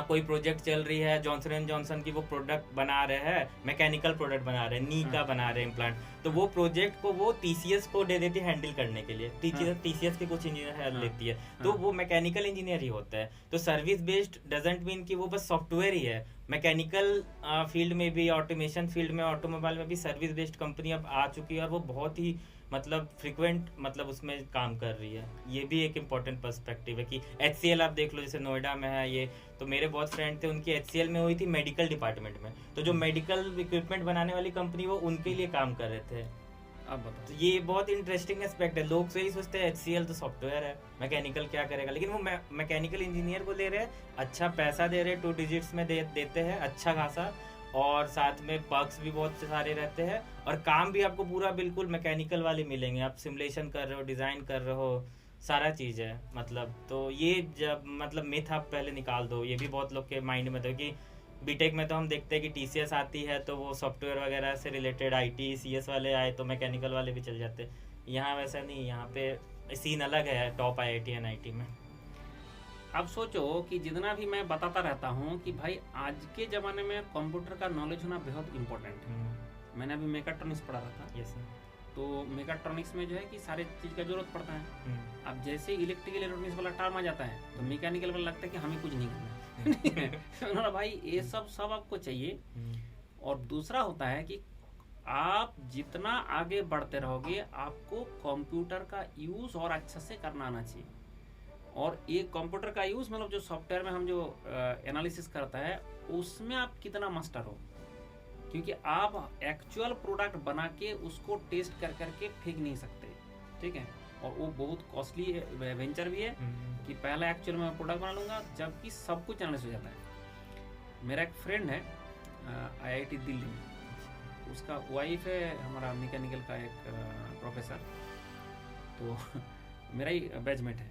कोई प्रोजेक्ट चल रही है, जॉनसन एंड जॉनसन की, वो प्रोडक्ट बना रहे हैं, मैकेनिकल प्रोडक्ट बना रहे हैं, नी का बना रहे हैं इम्प्लांट, तो वो प्रोजेक्ट को वो TCS को दे देती है हैंडल करने के लिए। TCS के कुछ इंजीनियर लेती है, तो वो मैकेनिकल इंजीनियर ही होता है। तो सर्विस बेस्ड डजंट मीन कि वो बस सॉफ्टवेयर ही है। मैकेनिकल फील्ड में भी, ऑटोमेशन फील्ड में, ऑटोमोबाइल में भी सर्विस बेस्ड कंपनी अब आ चुकी है, और वो बहुत ही मतलब फ्रिक्वेंट मतलब उसमें काम कर रही है। ये भी एक इम्पॉर्टेंट पर्सपेक्टिव है कि HCL आप देख लो, जैसे नोएडा में है ये, तो मेरे बहुत फ्रेंड थे, उनकी HCL में हुई थी मेडिकल डिपार्टमेंट में, तो जो मेडिकल इक्विपमेंट बनाने वाली कंपनी वो उनके लिए काम कर रहे थे। अब तो ये बहुत इंटरेस्टिंग एस्पेक्ट है। लोग सही सोचते हैं HCL तो सॉफ्टवेयर है, मैकेनिकल क्या करेगा, लेकिन वो मैकेनिकल इंजीनियर को ले रहे हैं, अच्छा पैसा दे रहे हैं, 2 डिजिट्स में देते हैं अच्छा खासा, और साथ में पर्क्स भी बहुत सारे रहते हैं, और काम भी आपको पूरा बिल्कुल मैकेनिकल वाले मिलेंगे। आप सिमुलेशन कर रहे हो, डिज़ाइन कर रहे हो, सारा चीज़ है मतलब। तो ये जब मतलब मिथ आप पहले निकाल दो, ये भी बहुत लोग के माइंड में था कि बीटेक में तो हम देखते हैं कि TCS आती है तो वो सॉफ्टवेयर वगैरह से रिलेटेड IT CS वाले आए तो मैकेनिकल वाले भी चल जाते। यहाँ वैसा नहीं, यहाँ पे सीन अलग है टॉप IIT NIT में। अब सोचो कि जितना भी मैं बताता रहता हूँ कि भाई आज के ज़माने में कंप्यूटर का नॉलेज होना बहुत इम्पोर्टेंट है। मैंने अभी मेकाट्रॉनिक्स पढ़ा रहा था। Yes sir. तो मेकाट्रॉनिक्स में जो है कि सारे चीज़ का जरूरत पड़ता है। अब जैसे इलेक्ट्रिकल इलेक्ट्रॉनिक्स वाला टर्म आ जाता है तो मैकेनिकल वाला लगता है कि हमें कुछ नहीं करना है भाई ये सब आपको चाहिए। और दूसरा होता है कि आप जितना आगे बढ़ते रहोगे आपको कंप्यूटर का यूज़ और अच्छे से करना आना चाहिए। और ये कंप्यूटर का यूज़ मतलब जो सॉफ्टवेयर में हम जो एनालिसिस करता है उसमें आप कितना मास्टर हो, क्योंकि आप एक्चुअल प्रोडक्ट बना के उसको टेस्ट कर करके फेंक नहीं सकते, ठीक है। और वो बहुत कॉस्टली वेंचर भी है कि पहले एक्चुअल में प्रोडक्ट बना लूँगा, जबकि सब कुछ एनालिसिस हो जाता है। मेरा एक फ्रेंड है IIT दिल्ली में, उसका वाइफ है हमारा मैकेनिकल का एक प्रोफेसर, तो मेरा ही बैचमेट है।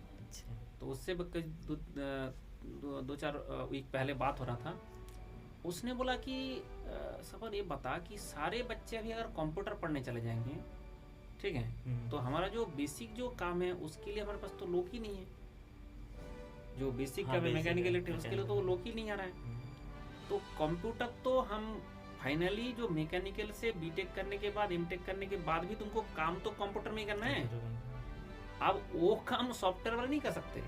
तो उससे 2-4 वीक पहले बात हो रहा था। उसने बोला कि सफर ये बता कि सारे बच्चे अभी अगर कंप्यूटर पढ़ने चले जाएंगे, ठीक है, तो हमारा जो बेसिक जो काम है उसके लिए हमारे पास तो लोग ही नहीं है। जो बेसिक का मैकेनिकल उसके लिए तो लोग ही नहीं आ रहा है। तो कंप्यूटर तो हम फाइनली जो मैकेनिकल से बीटेक करने के बाद एमटेक करने के बाद भी तुमको काम तो कंप्यूटर में ही करना है। अब वो काम सॉफ्टवेयर वाले नहीं कर सकते,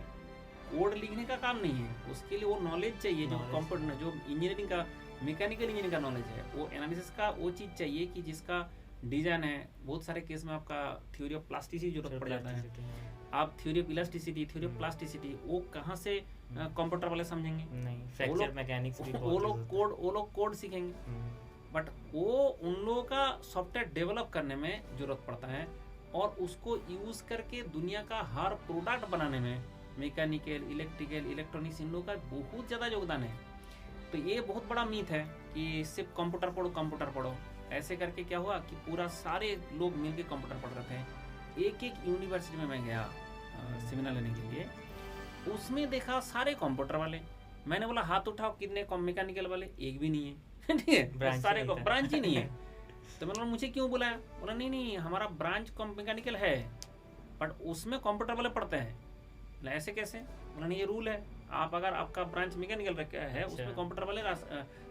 कोड लिखने का काम नहीं है, उसके लिए वो नॉलेज चाहिए जो कंप्यूटर जो इंजीनियरिंग का मैकेनिकल इंजीनियरिंग का नॉलेज है, वो एनालिसिस का वो चीज़ चाहिए कि जिसका डिजाइन है। बहुत सारे केस में आपका थ्योरी ऑफ प्लास्टिसिटी जरूरत पड़ जाता है। आप theory of elasticity, theory of plasticity वो कहाँ से कंप्यूटर वाले समझेंगे? नहीं, फ्रैक्चर मैकेनिक्स भी वो लोग कोड सीखेंगे, बट वो उन लोगों का सॉफ्टवेयर डेवलप करने में जरूरत पड़ता है और उसको यूज करके दुनिया का हर प्रोडक्ट बनाने में मैकेनिकल, इलेक्ट्रिकल, इलेक्ट्रॉनिक्स इन लोगों का बहुत ज़्यादा योगदान है। तो ये बहुत बड़ा मीथ है कि सिर्फ कंप्यूटर पढ़ो। ऐसे करके क्या हुआ कि पूरा सारे लोग मिलकर कंप्यूटर पढ़ रहे थे। एक यूनिवर्सिटी में मैं गया सेमिनार लेने के लिए, उसमें देखा सारे कंप्यूटर वाले। मैंने बोला हाथ उठाओ कितने मैकेनिकल वाले, एक भी नहीं है। ठीक है, सारे को ब्रांच ही नहीं है। तो मैंने बोला मुझे क्यों बुलाया? बोला नहीं हमारा ब्रांच मैकेनिकल है बट उसमें कंप्यूटर वाले पढ़ते हैं। बोला ऐसे कैसे? बोला नहीं ये रूल है, आप अगर आपका ब्रांच मैकेनिकल है उसमें कंप्यूटर वाले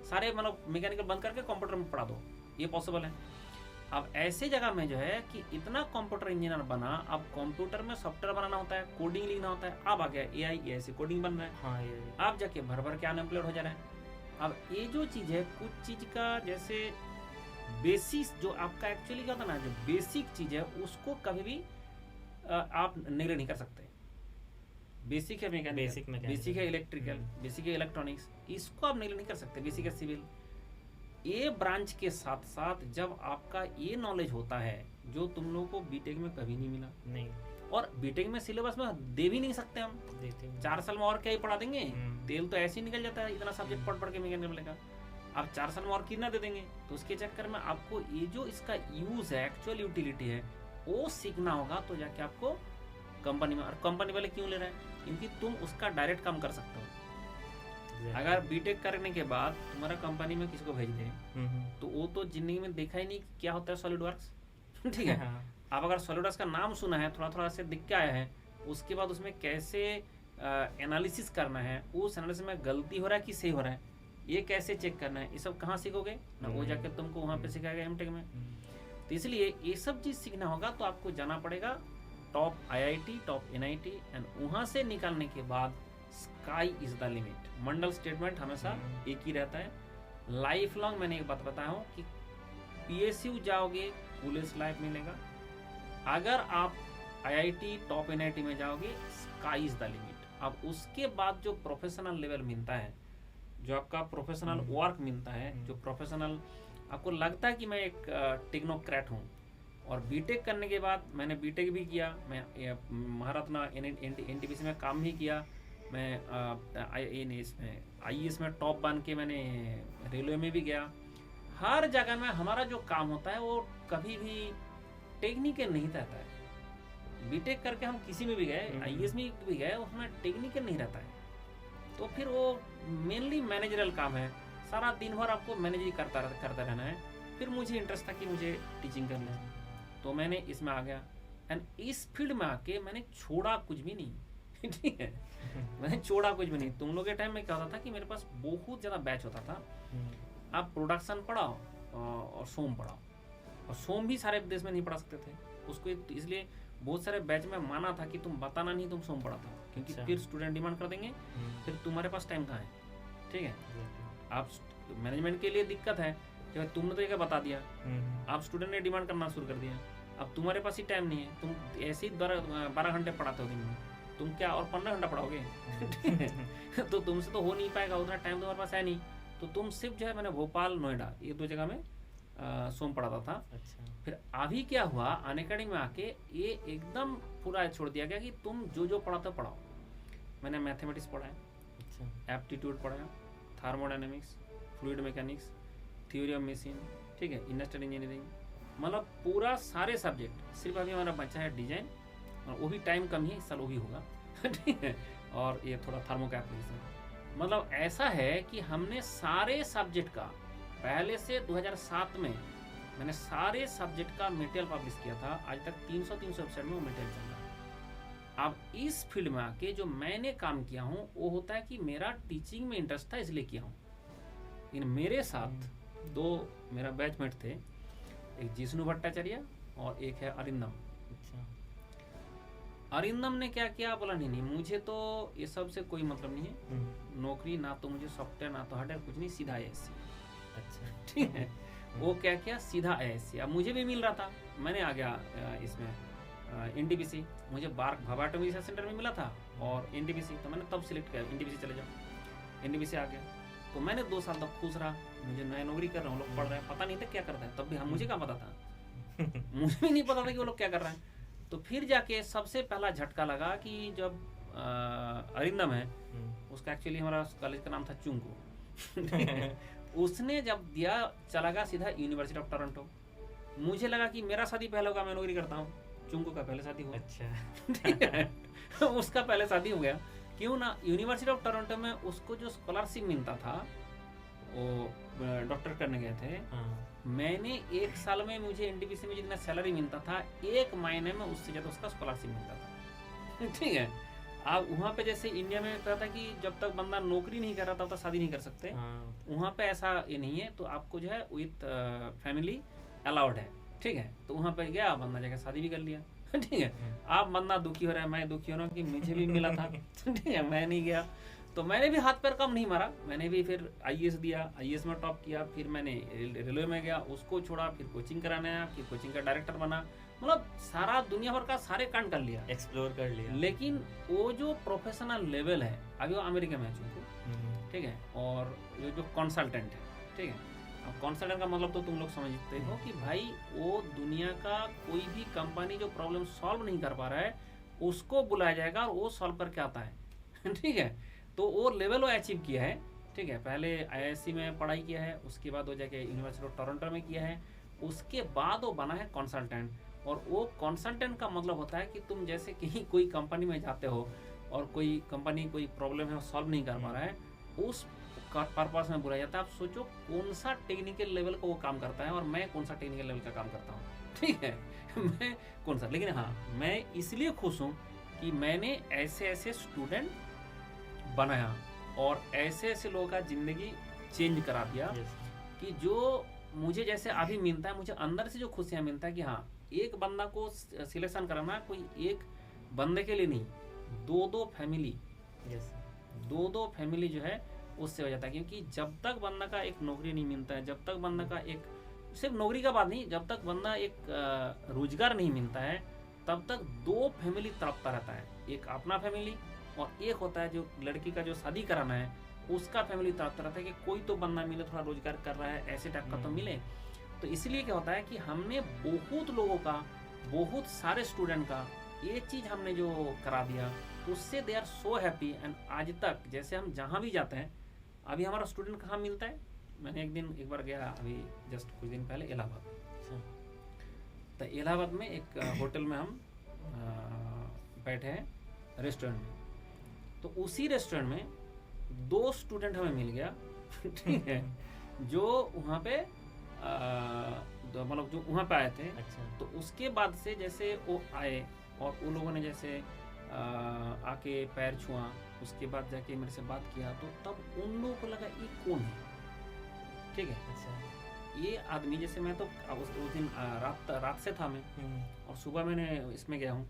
सारे मतलब मैकेनिकल बंद करके कंप्यूटर में पढ़ा दो, ये पॉसिबल है। अब ऐसे जगह में जो है कि इतना कंप्यूटर इंजीनियर बना, अब कंप्यूटर में सॉफ्टवेयर बनाना होता है, कोडिंग लिखना होता है। अब आ गया एआई, ऐसे कोडिंग बन रहा है। हाँ, आप जाके भर के अनएम्प्लॉयड हो जा रहे हैं। अब ये जो चीज़ है, कुछ चीज़ का जैसे बेसिक जो आपका एक्चुअली क्या होता है ना, जो बेसिक चीज़ है उसको कभी भी आप नेगलेक्ट नहीं कर सकते। बेसिक है मैकेनिकल, बेसिक है इलेक्ट्रिकल, बेसिक है इलेक्ट्रॉनिक्स, इसको आप नेगलेक्ट नहीं कर सकते। बेसिक है सिविल। ये ब्रांच के साथ साथ जब आपका ये नॉलेज होता है जो तुम लोगों को बीटेक में कभी नहीं मिला, नहीं, और बीटेक में सिलेबस में दे भी नहीं सकते हम, 4 साल में और क्या ही पढ़ा देंगे? तेल तो ऐसे ही निकल जाता है इतना सब्जेक्ट पढ़ के मैकेनिकल मिलेगा। आप 4 साल में और कितना दे देंगे? तो उसके चक्कर में आपको ये जो इसका यूज है, एक्चुअल यूटिलिटी है, वो सीखना होगा। तो जाके आपको कंपनी में, और कंपनी वाले क्यों ले रहे हैं? क्योंकि तुम उसका डायरेक्ट काम कर सकते हो। अगर बीटेक करने के बाद तुम्हारा कंपनी में किसी को भेज दे तो वो तो जिंदगी में देखा ही नहीं क्या होता है सॉलिड वर्क्स। ठीक है, आप अगर सॉलिड वर्क्स का नाम सुना है, थोड़ा थोड़ा से दिख के आया है, उसके बाद उसमें कैसे एनालिसिस करना है, उस एनालिसिस में गलती हो रहा है कि सही हो रहा है, ये कैसे चेक करना है, ये सब कहाँ सीखोगे ना? वो जाके तुमको वहाँ पे सिखाएगा एमटेक में। तो इसलिए ये सब चीज़ सीखना होगा तो आपको जाना पड़ेगा top IIT, top NIT, and वहाँ से निकालने के बाद sky is the limit. Mandal statement हमेशा एक ही रहता है, लाइफ लॉन्ग। मैंने एक बात बताया हूँ कि पीएसयू जाओगे पुलिस लाइफ मिलेगा, अगर आप आईआईटी, टॉप एनआईटी में जाओगे स्काई इज द लिमिट। अब उसके बाद जो प्रोफेशनल लेवल मिलता है, जो आपका प्रोफेशनल वर्क मिलता है, जो प्रोफेशनल आपको लगता है कि मैं एक टेक्नोक्रेट हूँ। और बीटेक करने के बाद मैंने बीटेक भी किया, मैं महारत्ना एनटीपीसी में काम भी किया, मैं इसमें आईएएस में टॉप बन के मैंने रेलवे में भी गया। हर जगह में हमारा जो काम होता है वो कभी भी टेक्निकल नहीं रहता है। बीटेक करके हम किसी में भी गए, आईएएस में भी गए, उसमें टेक्निकल नहीं रहता है। तो फिर वो मेनली मैनेजरल काम है, सारा दिन भर आपको मैनेज करता रहना है। फिर मुझे इंटरेस्ट था कि मुझे टीचिंग करना है, तो मैंने इसमें आ गया। एंड इस फील्ड में आके मैंने छोड़ा कुछ भी नहीं। ठीक है, मैंने छोड़ा कुछ भी नहीं। तुम लोग के टाइम में क्या होता था कि मेरे पास बहुत ज़्यादा बैच होता था। आप प्रोडक्शन पढ़ाओ और सोम पढ़ाओ, और सोम भी सारे देश में नहीं पढ़ा सकते थे उसको, इसलिए बहुत सारे बैच में माना था कि तुम बताना नहीं, तुम सोम पढ़ाता हो, क्योंकि फिर स्टूडेंट डिमांड कर देंगे, फिर तुम्हारे पास टाइम कहाँ है? ठीक है, आप मैनेजमेंट के लिए दिक्कत है कि तुमने तो ये बता दिया, आप स्टूडेंट ने डिमांड करना शुरू कर दिया, अब तुम्हारे पास ही टाइम नहीं है, तुम ऐसे ही 12 घंटे पढ़ाते हो दिन में, तुम क्या और 15 घंटा पढ़ाओगे? तो तुमसे तो हो नहीं पाएगा, उतना टाइम तुम्हारे पास है नहीं। तो तुम सिर्फ जो है, मैंने भोपाल, नोएडा, ये 2 जगह में सोम पढ़ाता था। अच्छा। फिर अभी क्या हुआ, अनअकैडमी में आके ये एकदम पूरा छोड़ दिया गया कि तुम जो जो पढ़ाते हो पढ़ाओ। मैंने मैथमेटिक्स पढ़ाया, अच्छा, एप्टीट्यूड पढ़ाया, thermodynamics, fluid mechanics, theory of machine, ठीक है, इंडस्ट्रियल इंजीनियरिंग, मतलब पूरा सारे सब्जेक्ट। सिर्फ अभी हमारा बच्चा है डिजाइन, और वो भी टाइम कम ही, इस साल वो भी होगा। ठीक है, और ये थोड़ा थर्मो का एप्लीकेशन। मतलब ऐसा है कि हमने सारे सब्जेक्ट का पहले से 2007 में मैंने सारे सब्जेक्ट का मटेरियल पब्लिश किया था। आज तक 300 वेबसाइट में वो मटेरियल चल रहा है। अब इस फील्ड में आके जो मैंने काम किया हूँ वो होता है कि मेरा टीचिंग में इंटरेस्ट था, इसलिए किया हूँ। इन मेरे साथ दो मेरा बैचमेट थे, एक जिष्णु भट्टाचार्य और एक है अरिंदम। अच्छा। अरिंदम ने क्या किया बोला, नहीं नहीं मुझे तो ये सब से कोई मतलब नहीं है, नौकरी ना तो मुझे सॉफ्टवेयर ना तो हार्डवेयर, कुछ नहीं, सीधा ASC। अच्छा। ठीक है। वो क्या किया, सीधा ASC। अब मुझे भी मिल रहा था, मैंने आ गया इसमें NTPC, मुझे भाभाटो रिसर्च सेंटर में मिला था और NTPC, तो मैंने तब सिलेक्ट किया NTPC चले जाओ। NTPC आ गया तो मैंने 2 साल तक खुश रहा, मुझे नया नौकरी कर रहा हूँ, लोग पढ़ रहे हैं, पता नहीं था क्या करता है, तब भी हम मुझे क्या पता था मुझे भी नहीं पता था कि वो लोग क्या कर रहे हैं। तो फिर जाके सबसे पहला झटका लगा कि जब अरिंदम है, उसका एक्चुअली हमारा कॉलेज का नाम था चुंगू उसने जब दिया, चला गया सीधा यूनिवर्सिटी ऑफ टोरंटो। मुझे लगा कि मेरा शादी पहले होगा, मैं नौकरी करता हूँ, चुंगू का पहले शादी हुआ। अच्छा। ठीक है उसका पहले शादी हो गया, क्यों ना, यूनिवर्सिटी ऑफ टोरंटो में उसको जो स्कॉलरशिप मिलता था, वो डॉक्टर करने गए थे, मैंने 1 साल में, मुझे NTPC में जितना सैलरी मिलता था, 1 महीने में उससे ज़्यादा उसका स्कॉलरशिप मिलता था। ठीक है। अब वहाँ पे जैसे इंडिया में कहता था कि जब तक बंदा नौकरी नहीं कर रहा तब तक शादी नहीं कर सकते, वहाँ पे ऐसा ये नहीं है, तो आपको जो है विथ फैमिली अलाउड है। ठीक है। तो वहाँ पे गया बंदा, जाकर शादी भी कर लिया। ठीक है। आप बंदा दुखी हो रहा है, मैं दुखी हो रहा हूँ कि मुझे भी मिला था। ठीक है। मैं नहीं गया, तो मैंने भी हाथ पैर कम नहीं मारा, मैंने भी फिर IAS दिया, IAS में टॉप किया, फिर मैंने रेलवे में गया, उसको छोड़ा, फिर कोचिंग कराने आया, फिर कोचिंग का डायरेक्टर बना, मतलब सारा दुनिया भर का सारे कांड कर लिया, एक्सप्लोर कर लिया। लेकिन वो जो प्रोफेशनल लेवल है, अभी वो अमेरिका में है चूंकि, ठीक है, और जो कंसल्टेंट है, ठीक है, अब कंसल्टेंट का मतलब तो तुम लोग समझते हो कि भाई वो दुनिया का कोई भी कंपनी जो प्रॉब्लम सॉल्व नहीं कर पा रहा है, उसको बुलाया जाएगा और वो सॉल्व करके आता है। ठीक है। तो वो लेवल वो अचीव किया है। ठीक है। पहले IISc में पढ़ाई किया है, उसके बाद वो जाके यूनिवर्सिटी ऑफ टोरंटो में किया है, उसके बाद वो बना है कंसल्टेंट। और वो कंसल्टेंट का मतलब होता है कि तुम जैसे कहीं कोई कंपनी में जाते हो और कोई कंपनी कोई प्रॉब्लम है वो सॉल्व नहीं कर पा रहा है, उस पर्पस में बुलाया जाता है। आप सोचो कौन सा टेक्निकल लेवल का वो काम करता है और मैं कौन सा टेक्निकल लेवल का काम करता हूँ। ठीक है। मैं कौन सा, लेकिन हाँ, मैं इसलिए खुश हूँ कि मैंने ऐसे ऐसे स्टूडेंट बनाया और ऐसे ऐसे लोगों का जिंदगी चेंज करा दिया कि जो मुझे जैसे अभी मिलता है, मुझे अंदर से जो खुशियाँ मिलता है कि हाँ, एक बंदा को सिलेक्शन कराना कोई एक बंदे के लिए नहीं, 2-2 फैमिली, 2-2 फैमिली जो है उससे हो जाता है। क्योंकि जब तक बंदा का एक नौकरी नहीं मिलता है, जब तक बंदा का एक, सिर्फ नौकरी का बात नहीं, जब तक बंदा एक रोजगार नहीं मिलता है, तब तक 2 फैमिली तड़पता रहता है। एक अपना फैमिली और एक होता है जो लड़की का जो शादी कराना है उसका फैमिली तड़पता रहता है कि कोई तो बंदा मिले, थोड़ा रोजगार कर रहा है, ऐसे टाइप का तो मिले। तो इसलिए क्या होता है कि हमने बहुत लोगों का, बहुत सारे स्टूडेंट का ये चीज़ हमने जो करा दिया, उससे they are so happy. And आज तक जैसे हम जहाँ भी जाते हैं, अभी हमारा स्टूडेंट कहाँ मिलता है, मैंने एक बार गया अभी जस्ट कुछ दिन पहले इलाहाबाद, तो इलाहाबाद में एक होटल में हम बैठे हैं रेस्टोरेंट में, तो उसी रेस्टोरेंट में 2 स्टूडेंट हमें मिल गया। ठीक है। जो वहाँ पे मतलब जो वहाँ पे आए थे। अच्छा। तो उसके बाद से जैसे वो आए और उन लोगों ने जैसे आके पैर छुआ, उसके बाद जाके मेरे से बात किया, तो तब उन लोगों को लगा ये कौन है। ठीक है। अच्छा। ये आदमी, जैसे मैं तो उस दिन रात से था मैं, और सुबह मैंने इसमें गया हूँ,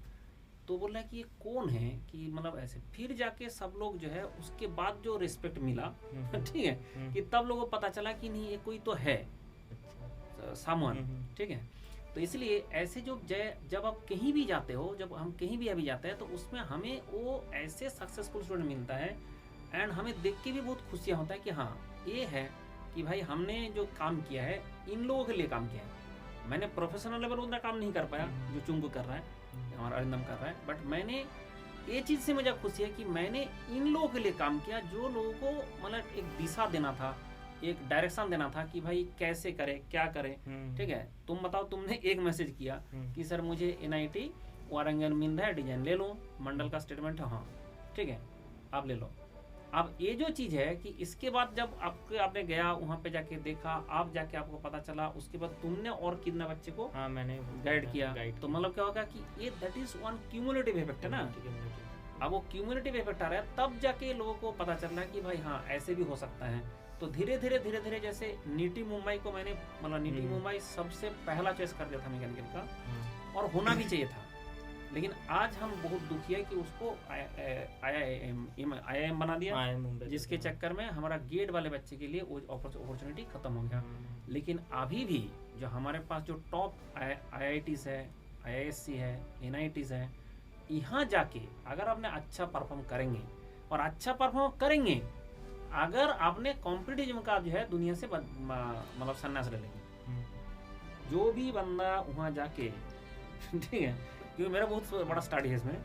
तो बोल रहा है कि ये कौन है, कि मतलब ऐसे। फिर जाके सब लोग जो है उसके बाद जो रिस्पेक्ट मिला, ठीक है, कि तब लोगों को पता चला कि नहीं ये कोई तो है सामन। ठीक है। तो इसलिए ऐसे जब आप कहीं भी जाते हो, जब हम कहीं भी अभी जाते हैं, तो उसमें हमें वो ऐसे सक्सेसफुल स्टूडेंट मिलता है, एंड हमें देख के भी बहुत खुशियाँ होता है कि हाँ, ये है कि भाई हमने जो काम किया है इन लोगों के लिए काम किया है। मैंने प्रोफेशनल लेवल उतना काम नहीं कर पाया जो चुंगू कर रहा है, हमारा अरिंदम कर रहा है, बट मैंने ये चीज़ से मुझे खुशी है कि मैंने इन लोगों के लिए काम किया, जो लोगों को मतलब एक दिशा देना था, एक डायरेक्शन देना था कि भाई कैसे करें, क्या करें। ठीक है। तुम बताओ, तुमने एक मैसेज किया कि सर मुझे NIT वारंगल मिल रहा है, डिजाइन ले लो, मंडल का स्टेटमेंट है, हाँ ठीक है आप ले लो। अब ये जो चीज़ है कि इसके बाद जब आपने गया वहाँ पे जाके देखा, आप जाके आपको पता चला, उसके बाद तुमने और कितना बच्चे को हाँ मैंने गाइड किया, तो मतलब क्या होगा कि ये that is one cumulative effect है ना। अब वो क्यूमुलेटिव इफेक्ट आ रहा है, तब जाके लोगों को पता चल रहा है कि भाई हाँ ऐसे भी हो सकता है। तो धीरे धीरे जैसे नीटी मुंबई को मैंने मतलब नीटी मुंबई सबसे पहला चॉइस कर दिया था मैकेनिकल का, और होना भी चाहिए था। लेकिन आज हम बहुत दुखी है कि उसको IIM बना दिया, जिसके चक्कर में हमारा गेट वाले बच्चे के लिए वो अपॉर्चुनिटी खत्म हो गया। लेकिन अभी भी जो हमारे पास जो टॉप IITs है, IISc है, NITs है, यहाँ जाके अगर आपने अच्छा परफॉर्म करेंगे, और अच्छा परफॉर्म करेंगे अगर आपने कॉम्पिटिटिव का जो है दुनिया से मतलब संन्यास ले लेंगे, जो भी बंदा वहाँ जाके ठीक है, क्योंकि मेरा बहुत बड़ा स्टडी है इसमें,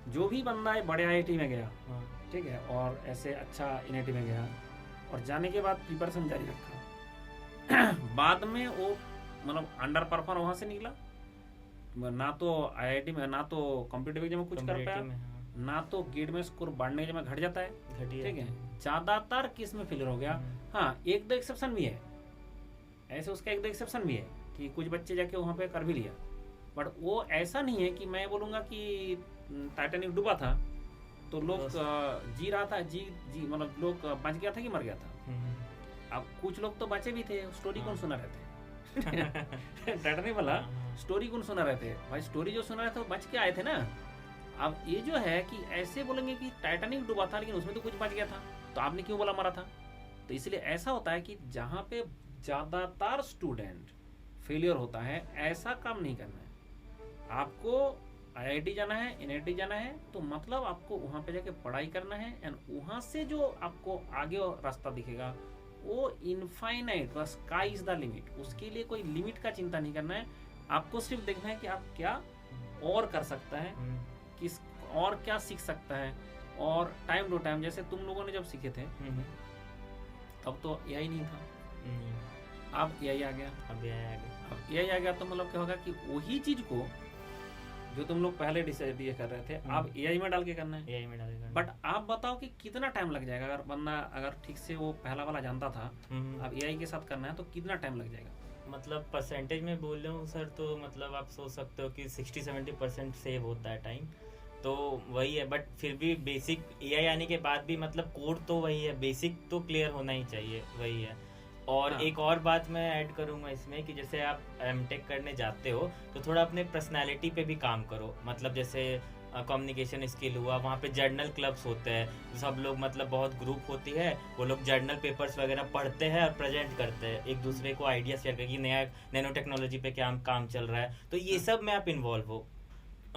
जो भी बंदा बड़े IIT में गया ठीक है, और ऐसे अच्छा NIT में गया और जाने के बाद प्रिपरेशन जारी रखा, बाद में वो मतलब अंडर परफॉर्म वहाँ से निकला, ना तो IIT में ना तो कॉम्पिटिटिव एग्जाम में कुछ कर पाया, ना तो गेट में स्कोर बढ़ने के में घट जाता है, ठीक है, ज्यादातर केस में फेलियर हो गया। हाँ एक दो एक्सेप्शन भी है ऐसे, उसका एक दो एक्सेप्शन भी है कि कुछ बच्चे जाके वहाँ पे कर भी लिया, बट वो ऐसा नहीं है कि मैं बोलूँगा कि टाइटैनिक डूबा था तो लोग जी रहा था, जी मतलब लोग बच गया था कि मर गया था। अब कुछ लोग तो बचे भी थे, स्टोरी कौन सुना रहे थे टाइटैनिक वाला स्टोरी कौन सुना रहे थे भाई, स्टोरी जो सुना रहे थे वो बच के आए थे ना। अब ये जो है कि ऐसे बोलेंगे कि टाइटैनिक डूबा था लेकिन उसमें तो कुछ बच गया था, तो आपने क्यों बोला मरा था। तो इसलिए ऐसा होता है कि जहाँ पे ज़्यादातर स्टूडेंट फेलियर होता है, ऐसा काम नहीं करना है। आपको IIT जाना है, NIT जाना है, तो मतलब आपको वहाँ पे जाके पढ़ाई करना है, एंड वहाँ से जो आपको आगे रास्ता दिखेगा वो इनफाइनाइट, बस स्काई इज द लिमिट। उसके लिए कोई लिमिट का चिंता नहीं करना है, आपको सिर्फ देखना है कि आप क्या और कर सकता है, किस और क्या सीख सकता है। और टाइम टू टाइम, जैसे तुम लोगों ने जब सीखे थे तब तो AI नहीं था, अब AI आ गया, अब AI आ गया तो मतलब क्या होगा कि वही चीज को जो तुम लोग पहले डिसाइड कर रहे थे अब AI में डाल के करना है। बट आप बताओ कि कितना टाइम लग जाएगा, अगर बंदा अगर ठीक से वो पहला वाला जानता था, अब AI के साथ करना है तो कितना टाइम लग जाएगा। मतलब परसेंटेज में बोल रहा हूँ सर, तो मतलब आप सोच सकते हो कि 60-70% सेव होता है टाइम, तो वही है। बट फिर भी बेसिक AI आने के बाद भी मतलब कोड तो वही है, बेसिक तो क्लियर होना ही चाहिए, वही है। और एक और बात मैं ऐड करूँगा इसमें कि जैसे आप MTech करने जाते हो तो थोड़ा अपने पर्सनालिटी पे भी काम करो। मतलब जैसे कम्युनिकेशन स्किल हुआ, वहाँ पे जर्नल क्लब्स होते हैं, सब लोग मतलब बहुत ग्रुप होती है, वो लोग जर्नल पेपर्स वगैरह पढ़ते हैं और प्रेजेंट करते हैं, एक दूसरे को आइडिया शेयर करके नया नैनो टेक्नोलॉजी पे क्या काम चल रहा है, तो ये सब में आप इन्वॉल्व हो।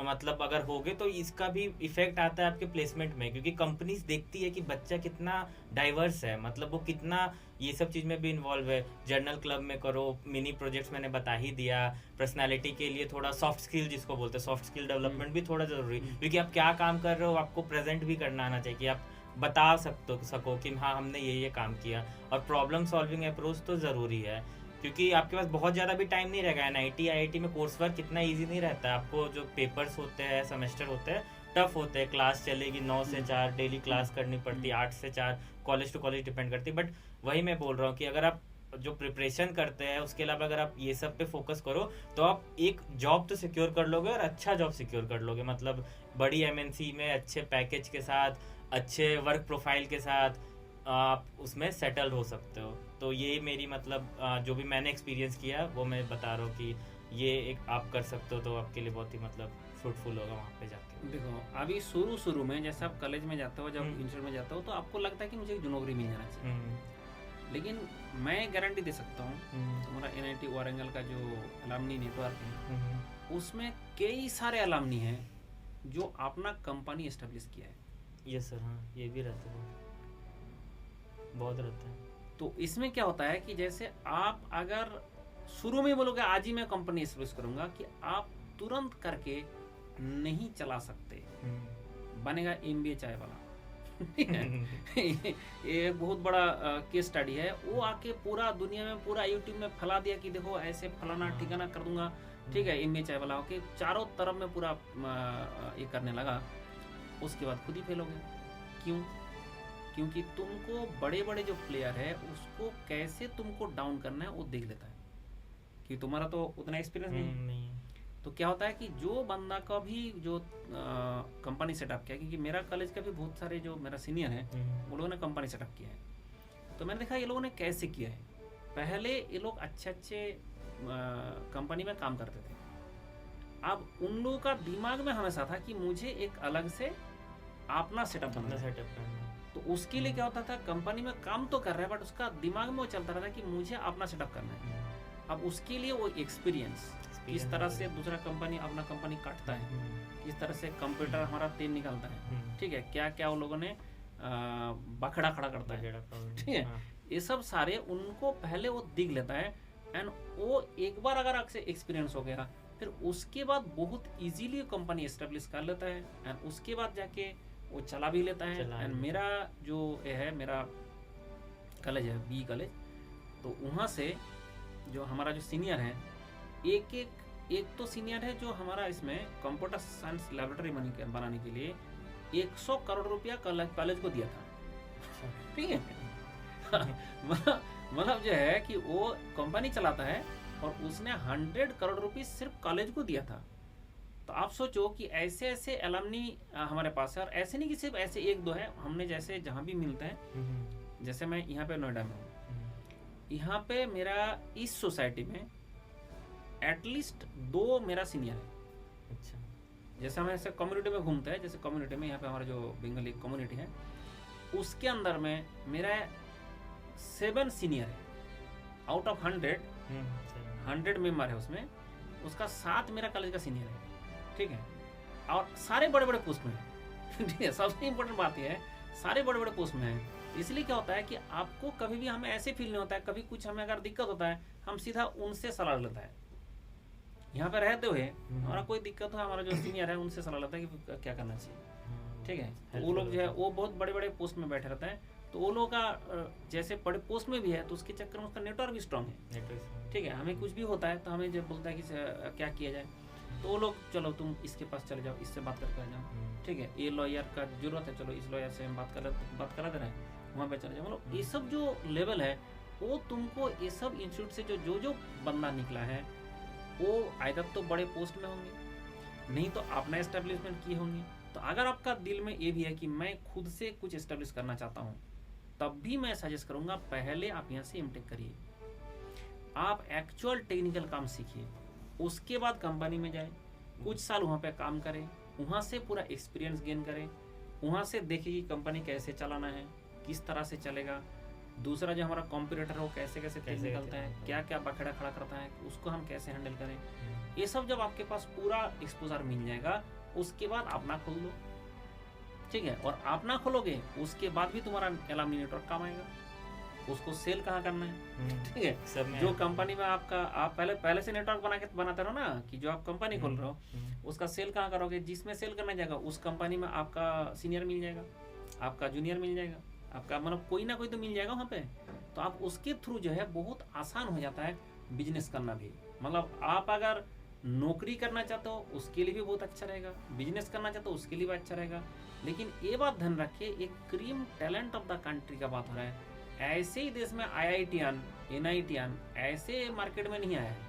मतलब अगर होगे तो इसका भी इफेक्ट आता है आपके प्लेसमेंट में, क्योंकि कंपनीज देखती है कि बच्चा कितना डाइवर्स है, मतलब वो कितना ये सब चीज़ में भी इन्वॉल्व है। जर्नल क्लब में करो, मिनी प्रोजेक्ट्स मैंने बता ही दिया। पर्सनालिटी के लिए थोड़ा सॉफ्ट स्किल जिसको बोलते हैं, सॉफ्ट स्किल डेवलपमेंट भी थोड़ा ज़रूरी, क्योंकि आप क्या काम कर रहे हो आपको प्रेजेंट भी करना आना चाहिए कि आप बता सको कि हाँ हमने ये काम किया। और प्रॉब्लम सॉल्विंग अप्रोच तो ज़रूरी है, क्योंकि आपके पास बहुत ज़्यादा भी टाइम नहीं रहेगा। NIT IIT में कोर्स वर्क इतना इजी नहीं रहता है, आपको जो पेपर्स होते हैं, सेमेस्टर होते हैं, टफ होते हैं। क्लास चलेगी 9 से 4, डेली क्लास करनी पड़ती है 8 से 4, कॉलेज टू कॉलेज डिपेंड करती है। बट वही मैं बोल रहा हूँ कि अगर आप जो प्रिपरेशन करते हैं उसके अलावा अगर आप ये सब पे फोकस करो तो आप एक जॉब तो सिक्योर कर लोगे, और अच्छा जॉब सिक्योर कर लोगे। मतलब बड़ी MNC में अच्छे पैकेज के साथ, अच्छे वर्क प्रोफाइल के साथ आप उसमें सेटल हो सकते हो। तो ये मेरी मतलब जो भी मैंने एक्सपीरियंस किया वो मैं बता रहा हूँ कि ये एक आप कर सकते हो, तो आपके लिए बहुत ही मतलब फ्रूटफुल होगा वहाँ पे जाके। देखो अभी शुरू में जैसे आप कॉलेज में जाते हो, जब इंस्टीट्यूट में जाते हो, तो आपको लगता है कि मुझे एक नौकरी मिल जाना चाहिए। लेकिन मैं गारंटी दे सकता हूँ, तुम्हारा NIT वारंगल का जो अलमनी नेटवर्क है उसमें कई सारे अलमनी हैं जो अपना कंपनी एस्टेब्लिश किया है। यस सर, हाँ ये भी रहता है, बहुत रहता है। तो इसमें क्या होता है कि जैसे आप अगर शुरू में बोलोगे आज ही मैं कंपनी एस्टेब्लिश करूंगा, कि आप तुरंत करके नहीं चला सकते, बनेगा MBA चाय वाला ये बहुत बड़ा केस स्टडी है। वो आके पूरा दुनिया में पूरा यूट्यूब में फैला दिया कि देखो ऐसे फलाना ठिकाना कर दूंगा, ठीक है, MBA चाय वाला होके चारों तरफ में पूरा ये करने लगा। उसके बाद खुद ही फेल हो गए। क्यों? क्योंकि तुमको बड़े बड़े जो प्लेयर है उसको कैसे तुमको डाउन करना है वो देख लेता है, कि तुम्हारा तो उतना एक्सपीरियंस नहीं। तो क्या होता है कि जो बंदा का भी जो कंपनी सेटअप किया, क्योंकि मेरा कॉलेज का भी बहुत सारे जो मेरा सीनियर है वो लोगों ने कंपनी सेटअप किया है, तो मैंने देखा ये लोगों ने कैसे किया है। पहले ये लोग अच्छे अच्छे कंपनी में काम करते थे। अब उन लोगों का दिमाग में हमेशा था कि मुझे एक अलग से अपना सेटअप अपना करना। सेटअप करना। तो उसके लिए क्या होता था, कंपनी में काम तो कर रहा है बट उसका दिमाग में वो चलता रहता कि मुझे अपना सेटअप करना है। अब उसके लिए वो एक्सपीरियंस किस तरह से दूसरा कंपनी अपना कंपनी काटता है, किस तरह से कंप्यूटर हमारा तेल निकालता है, ठीक है, क्या क्या वो लोगों ने बखड़ा खड़ा करता है, ठीक है, ये सब सारे उनको पहले वो दिख लेता है। एंड वो एक बार अगर आपसे एक्सपीरियंस हो गया फिर उसके बाद बहुत इजीली कंपनी एस्टेब्लिश कर लेता है एंड उसके बाद जाके वो चला भी लेता है। एंड मेरा जो है मेरा कॉलेज है बी कॉलेज, तो वहाँ से जो हमारा जो सीनियर है एक तो सीनियर है जो हमारा इसमें कंप्यूटर साइंस लेबोरेटरी बनाने के लिए 100 करोड़ रुपया कॉलेज को दिया था, ठीक है। मतलब जो है कि वो कंपनी चलाता है और उसने 100 करोड़ रुपये सिर्फ कॉलेज को दिया था। तो आप सोचो कि ऐसे ऐसे एलमनी हमारे पास है, और ऐसे नहीं कि सिर्फ ऐसे एक दो है, हमने जैसे जहाँ भी मिलते हैं, जैसे मैं यहाँ पे नोएडा में हूँ, यहाँ पे मेरा इस सोसाइटी में एटलीस्ट 2 मेरा सीनियर है। अच्छा, जैसे हम ऐसे कम्युनिटी में घूमते हैं, जैसे कम्युनिटी में यहाँ पे हमारा जो बंगाली कम्युनिटी है उसके अंदर में मेरा 7 सीनियर है। आउट ऑफ 100 मेंबर है उसमें, उसका 7 मेरा कॉलेज का सीनियर है, ठीक है, और सारे बड़े बड़े पोस्ट में है, ठीक है। सबसे इम्पोर्टेंट बात यह है सारे बड़े बड़े पोस्ट में है। इसलिए क्या होता है कि आपको कभी भी हमें ऐसे फील नहीं होता है, कभी कुछ हमें अगर दिक्कत होता है हम सीधा उनसे सलाह लेता है। यहाँ पे रहते हुए हमारा कोई दिक्कत हो, हमारा जो सीनियर है उनसे सलाह लेता है कि क्या करना चाहिए, ठीक है। तो वो लोग जो है वो बहुत बड़े बड़े पोस्ट में बैठे रहते हैं, तो वो लोग का जैसे बड़े पोस्ट में भी है तो उसके चक्कर में उसका नेटवर्क भी स्ट्रांग है, ठीक है। हमें कुछ भी होता है तो हमें जब बोलता है कि क्या किया जाए, तो वो लोग चलो तुम इसके पास चले जाओ, इससे बात करके आ जाओ, ठीक है, ये लॉयर का जरूरत है, चलो इस लॉयर से हम बात करा दे रहे हैं, वहाँ पे चले जाओ। मतलब ये सब जो लेवल है वो तुमको ये सब इंस्टीट्यूट से जो बंदा निकला है वो आइदर तो बड़े पोस्ट में होंगे, नहीं तो अपना एस्टेब्लिशमेंट किए होंगे। तो अगर आपका दिल में ये भी है कि मैं खुद से कुछ एस्टेब्लिश करना चाहता हूँ, तब भी मैं सजेस्ट करूंगा पहले आप यहाँ से एमटेक करिए, आप एक्चुअल टेक्निकल काम सीखिए, उसके बाद कंपनी में जाए, कुछ साल वहाँ पे काम करें, वहाँ से पूरा एक्सपीरियंस गेन करें, वहाँ से देखिए कि कंपनी कैसे चलाना है, किस तरह से चलेगा, दूसरा जो हमारा कॉम्पिटिटर है वो कैसे तेल निकलता है, क्या क्या बखेड़ा खड़ा करता है, उसको हम कैसे हैंडल करें। ये सब जब आपके पास पूरा एक्सपोजर मिल जाएगा उसके बाद अपना खोल दो, ठीक है। और अपना खोलोगे उसके बाद भी तुम्हारा एलमनी नेटवर्क काम आएगा, उसको सेल कहाँ करना है, ठीक है। जो कंपनी में आपका आप पहले से नेटवर्क बनाते रहो ना, कि जो आप कंपनी खोल रहे हो उसका सेल कहाँ करोगे, जिसमें सेल करना जाएगा उस कंपनी में आपका सीनियर मिल जाएगा, आपका जूनियर मिल जाएगा, आपका मतलब कोई ना कोई तो मिल जाएगा वहाँ पे। तो आप उसके थ्रू जो है बहुत आसान हो जाता है बिजनेस करना भी। मतलब आप अगर नौकरी करना चाहते हो उसके लिए भी बहुत अच्छा रहेगा, बिजनेस करना चाहते हो उसके लिए भी अच्छा रहेगा। लेकिन ये बात ध्यान रखिए, एक cream talent of the country का बात हो रहा है, ऐसे ही देश में IITian NITian ऐसे मार्केट में नहीं आया है।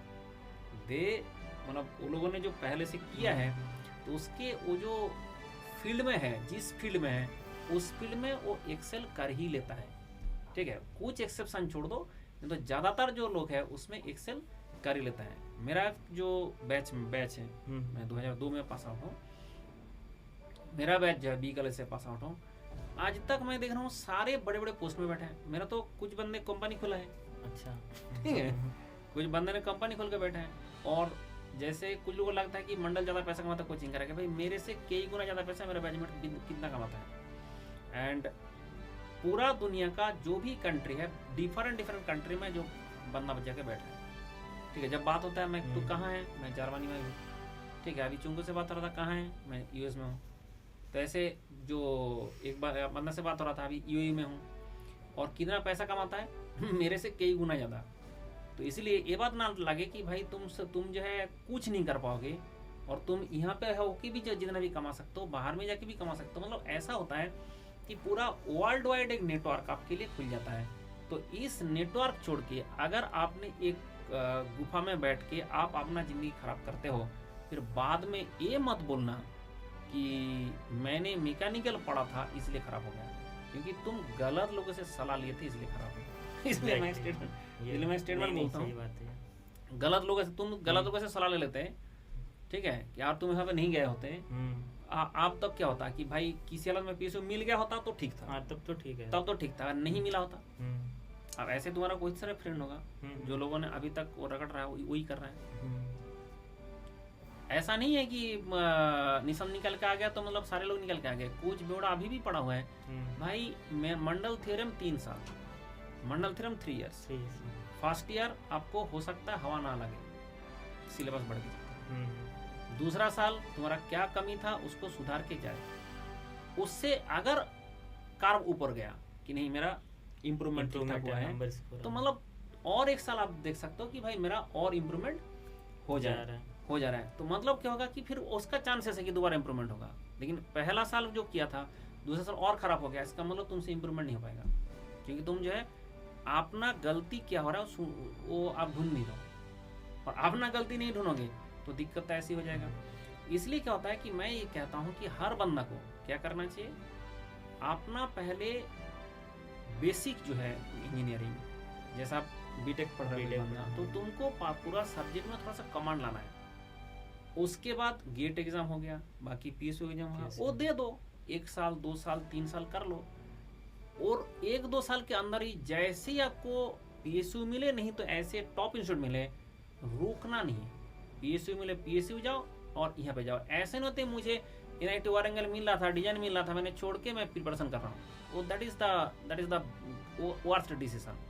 मतलब वो लोगों ने जो पहले से किया है तो उसके वो जो फील्ड में है, जिस फील्ड में है उस फील्ड में वो एक्सेल कर ही लेता है, ठीक है। कुछ एक्सेप्शन छोड़ दो, नहीं तो ज़्यादातर जो लोग हैं उसमें एक्सेल कर ही लेता है। मेरा जो बैच है, मैं 2002 में पास आउट हूँ, मेरा बैच जो है बी कॉलेज से पास आउट हूँ, आज तक मैं देख रहा हूँ सारे बड़े बड़े पोस्ट में बैठे हैं। मेरा तो कुछ बंदे कंपनी खोला है, अच्छा, ठीक है, कुछ बंदे ने कंपनी खोल के बैठे हैं। और जैसे कुछ लोगों को लगता है कि मंडल ज़्यादा पैसा कमाता है कोचिंग करा के, भाई मेरे से कई गुना ज़्यादा पैसा मेरा बैचमेट कितना कमाता है। एंड पूरा दुनिया का जो भी कंट्री है, डिफरेंट कंट्री में जो बंदा बच्चा के बैठा है, ठीक है। जब बात होता है मैं तू कहाँ है, मैं जर्मनी में हूँ, ठीक है। अभी चुंगू से बात हो रहा था, कहाँ है, मैं US में हूँ। तो ऐसे जो एक बार बंदा से बात हो रहा था, अभी UAE में हूँ, और कितना पैसा कमाता है मेरे से कई गुना ज़्यादा। तो इसलिए ये बात ना लगे कि भाई तुम जो है कुछ नहीं कर पाओगे, और तुम यहाँ पे हो कि भी जितना भी कमा सकते हो बाहर में जाके भी कमा सकते हो। मतलब ऐसा होता है कि पूरा वर्ल्ड वाइड एक नेटवर्क आपके लिए खुल जाता है। तो इस नेटवर्क छोड़ के अगर आपने एक गुफा में बैठ के आप अपना ज़िंदगी खराब करते हो, फिर बाद में ये मत बोलना कि मैंने मैकेनिकल पढ़ा था इसलिए खराब हो गया, क्योंकि तुम गलत लोगों से सलाह लिए थे इसलिए खराब हो गया। इसलिए मैं स्टेटमेंट बोलता हूँ, गलत लोगों से तुम गलत लोगों से सलाह ले लेते हैं, ठीक है, कि यार तुम यहाँ पे नहीं गए होते आप, तब क्या होता कि भाई किसी हालत में पीएसयू मिल गया होता तो ठीक था, तब तो ठीक है, तब तो ठीक था, नहीं मिला होता। अब ऐसे तुम्हारा बहुत सारे फ्रेंड होगा जो लोगों ने अभी तक वो रगड़ रहा है वही कर रहा है। ऐसा नहीं है कि निशम निकल के आ गया तो मतलब सारे लोग निकल के आ गए, कुछ बेवड़ा अभी भी पड़ा हुआ है भाई। मंडल थ्योरम 3 साल, मंडल थ्योरम 3 इयर्स, फर्स्ट ईयर आपको हो सकता है हवा ना लगे, सिलेबस बढ़ गया, दूसरा साल तुम्हारा क्या कमी था उसको सुधार के जाए, उससे अगर कार्व ऊपर गया कि नहीं मेरा इम्प्रूवमेंट ठीक हुआ है, तो मतलब और एक साल आप देख सकते हो कि भाई मेरा और इम्प्रूवमेंट हो जा रहा है, तो मतलब क्या होगा कि फिर उसका चांसेस है कि दोबारा इम्प्रूवमेंट होगा। लेकिन पहला साल जो किया था दूसरा साल और खराब हो गया, इसका मतलब तुमसे इम्प्रूवमेंट नहीं हो पाएगा, क्योंकि तुम जो है अपना गलती क्या हो रहा है वो आप ढूंढ नहीं रहो, और अपना गलती नहीं ढूंढोगे तो दिक्कत ऐसी हो जाएगा। इसलिए क्या होता है कि मैं ये कहता हूँ कि हर बंदा को क्या करना चाहिए, अपना पहले बेसिक जो है इंजीनियरिंग, जैसा आप बीटेक पढ़ रहे हो तो तुमको पूरा सब्जेक्ट में थोड़ा सा कमांड लाना है, उसके बाद गेट एग्जाम हो गया, बाकी पीएसयू एग्जाम हो गया, वो दे दो, 1 साल 2 साल 3 साल कर लो, और 1-2 साल के अंदर ही जैसे ही आपको पीएसयू मिले, नहीं तो ऐसे टॉप इंस्टीट्यूट मिले, रुकना नहीं, पीएसयू मिले पीएसयू जाओ और यहाँ पे जाओ। ऐसे नहीं होते मुझे NIT वारंगल मिल रहा था, डिजाइन मिल रहा था, मैंने छोड़ के मैं प्रिपरेशन कर रहा हूँ, वो that is the worst decision.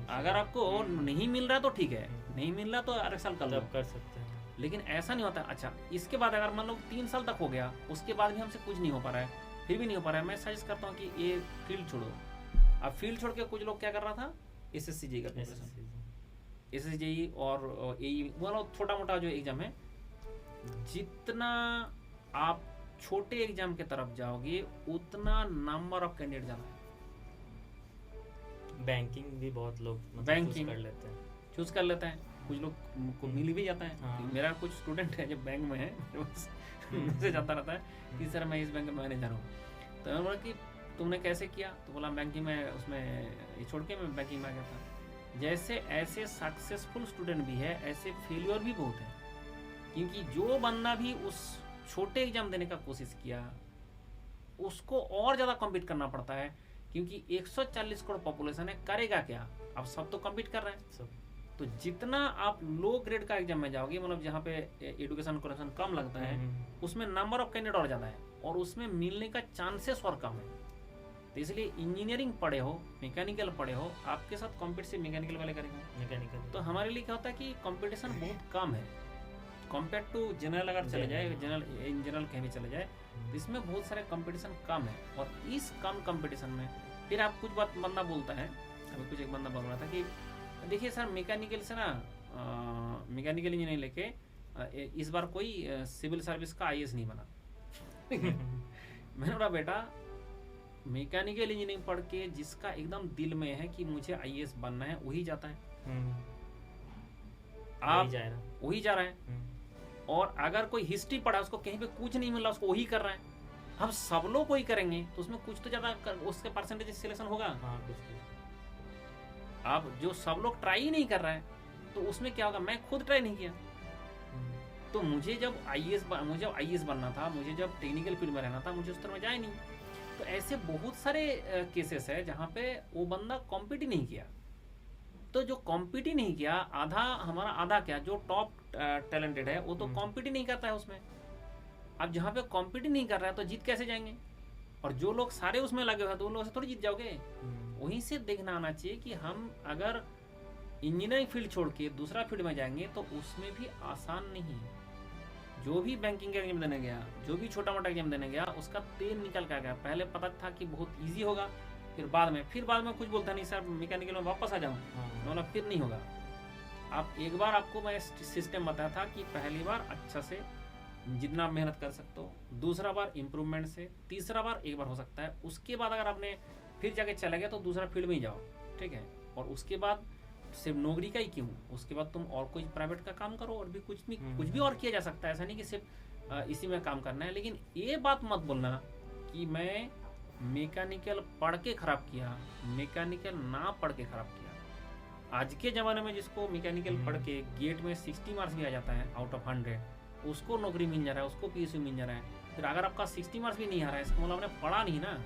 अगर आपको नहीं मिल रहा है तो ठीक है, नहीं मिल रहा तो अगले साल कर सकते हैं, लेकिन ऐसा नहीं होता। अच्छा, इसके बाद अगर मान लो 3 साल तक हो गया, उसके बाद भी हमसे कुछ नहीं हो पा रहा है, फिर भी नहीं हो पा रहा है, मैं सजेस्ट करता हूँ कि ये फील्ड छोड़ो। अब फील्ड छोड़ के कुछ लोग क्या कर रहा था, SSCJ का SSCJ और AE, मतलब छोटा मोटा जो एग्जाम है, जितना आप छोटे एग्जाम के तरफ जाओगे उतना नंबर ऑफ कैंडिडेट ज्यादा है। बैंकिंग भी बहुत लोग बैंकिंग चूज कर लेते हैं, कुछ लोग को मिल भी जाता है। हाँ। मेरा कुछ स्टूडेंट है जो बैंक में है, मुझसे जाता रहता है कि सर मैं इस बैंक में मैनेजर हूँ, तो मैं बोला कि तुमने कैसे किया, तो बोला बैंकिंग में उसमें छोड़ के मैं बैंकिंग में आ गया था। जैसे ऐसे सक्सेसफुल स्टूडेंट भी है, ऐसे फेलियर भी बहुत है, क्योंकि जो बंदा भी उस छोटे एग्जाम देने का कोशिश किया उसको और ज़्यादा कम्पीट करना पड़ता है, क्योंकि 140 करोड़ पॉपुलेशन है, करेगा क्या, अब सब तो कम्पीट कर रहे हैं सब। तो जितना आप लो ग्रेड का एग्जाम में जाओगे, मतलब जहाँ पे एजुकेशन क्वालिफिकेशन कम लगता है, उसमें नंबर ऑफ कैंडिडेट और ज़्यादा है और उसमें मिलने का चांसेस और कम है। तो इसलिए इंजीनियरिंग पढ़े हो, मैकेनिकल पढ़े हो, आपके साथ कॉम्पिटिशन मैकेनिकल वाले करेंगे मैकेनिकल, तो हमारे लिए क्या होता है कि कॉम्पिटिशन बहुत कम है कंपेयर टू जनरल। अगर चले जाए जनरल कहीं भी चले जाए तो इसमें बहुत सारे कंपटीशन कम है, और इस कम कंपटीशन में फिर आप कुछ बात बंदा बोलता है, अभी कुछ एक बंदा बोल रहा था कि देखिए सर मैकेनिकल से ना मैकेनिकल इंजीनियरिंग लेके इस बार कोई सिविल सर्विस का IAS नहीं बना। मैंने बोला बेटा मैकेनिकल इंजीनियरिंग पढ़ के जिसका एकदम दिल में है कि मुझे IAS बनना है वही जाता है, आप वही जा रहा है। और अगर कोई हिस्ट्री पढ़ा उसको कहीं पे कुछ नहीं मिला, उसको वही कर रहा है। हम सब लोग वही करेंगे तो उसमें कुछ तो ज्यादा उसके परसेंटेज सिलेक्शन होगा। हाँ, आप जो सब लोग ट्राई ही नहीं कर रहा है तो उसमें क्या होगा, मैं खुद ट्राई नहीं किया, तो मुझे जब IAS बनना था, मुझे जब टेक्निकल फील्ड में रहना था, मुझे उस तरह जाए नहीं। तो ऐसे बहुत सारे केसेस है जहाँ पे वो बंदा कॉम्पीट ही नहीं किया। तो जो कॉम्पीट ही नहीं किया, आधा क्या, जो टॉप टैलेंटेड है वो तो कॉम्पीट ही नहीं करता है उसमें। अब जहाँ पे कॉम्पीट ही नहीं कर रहा है तो जीत कैसे जाएंगे, और जो लोग सारे उसमें लगे हुए हैं तो उन लोगों से थोड़ी जीत जाओगे। वहीं से देखना आना चाहिए कि हम अगर इंजीनियरिंग फील्ड छोड़ के दूसरा फील्ड में जाएंगे तो उसमें भी आसान नहीं है। जो भी बैंकिंग का एग्जाम देने गया, जो भी छोटा मोटा एग्जाम देने गया, उसका तेल निकल कर गया। पहले पता था कि बहुत ईजी होगा, फिर बाद में कुछ बोलता नहीं सर मैकेनिकल में वापस आ जाऊँ, मतलब फिर नहीं होगा। आप एक बार आपको मैं सिस्टम बताया था कि पहली बार अच्छा से जितना मेहनत कर सकते हो, दूसरा बार इम्प्रूवमेंट से, तीसरा बार एक बार हो सकता है, उसके बाद अगर आपने फिर जाके चला गया तो दूसरा फील्ड में ही जाओ, ठीक है। और उसके बाद सिर्फ नौकरी का ही क्यों, उसके बाद तुम और कोई प्राइवेट का काम करो, और भी कुछ भी और किया जा सकता है। ऐसा नहीं कि सिर्फ इसी में काम करना है। लेकिन ये बात मत बोलना कि मैं मैकेनिकल पढ़ के खराब किया, मैकेनिकल ना पढ़ के खराब किया। आज के ज़माने में जिसको मैकेनिकल पढ़ के गेट में 60 मार्क्स भी आ जाता है आउट ऑफ 100, उसको नौकरी मिल जा रहा है, उसको PSU मिल जा रहा है। फिर अगर आपका 60 मार्क्स भी नहीं आ रहा है, इसका मतलब आपने पढ़ा नहीं ना,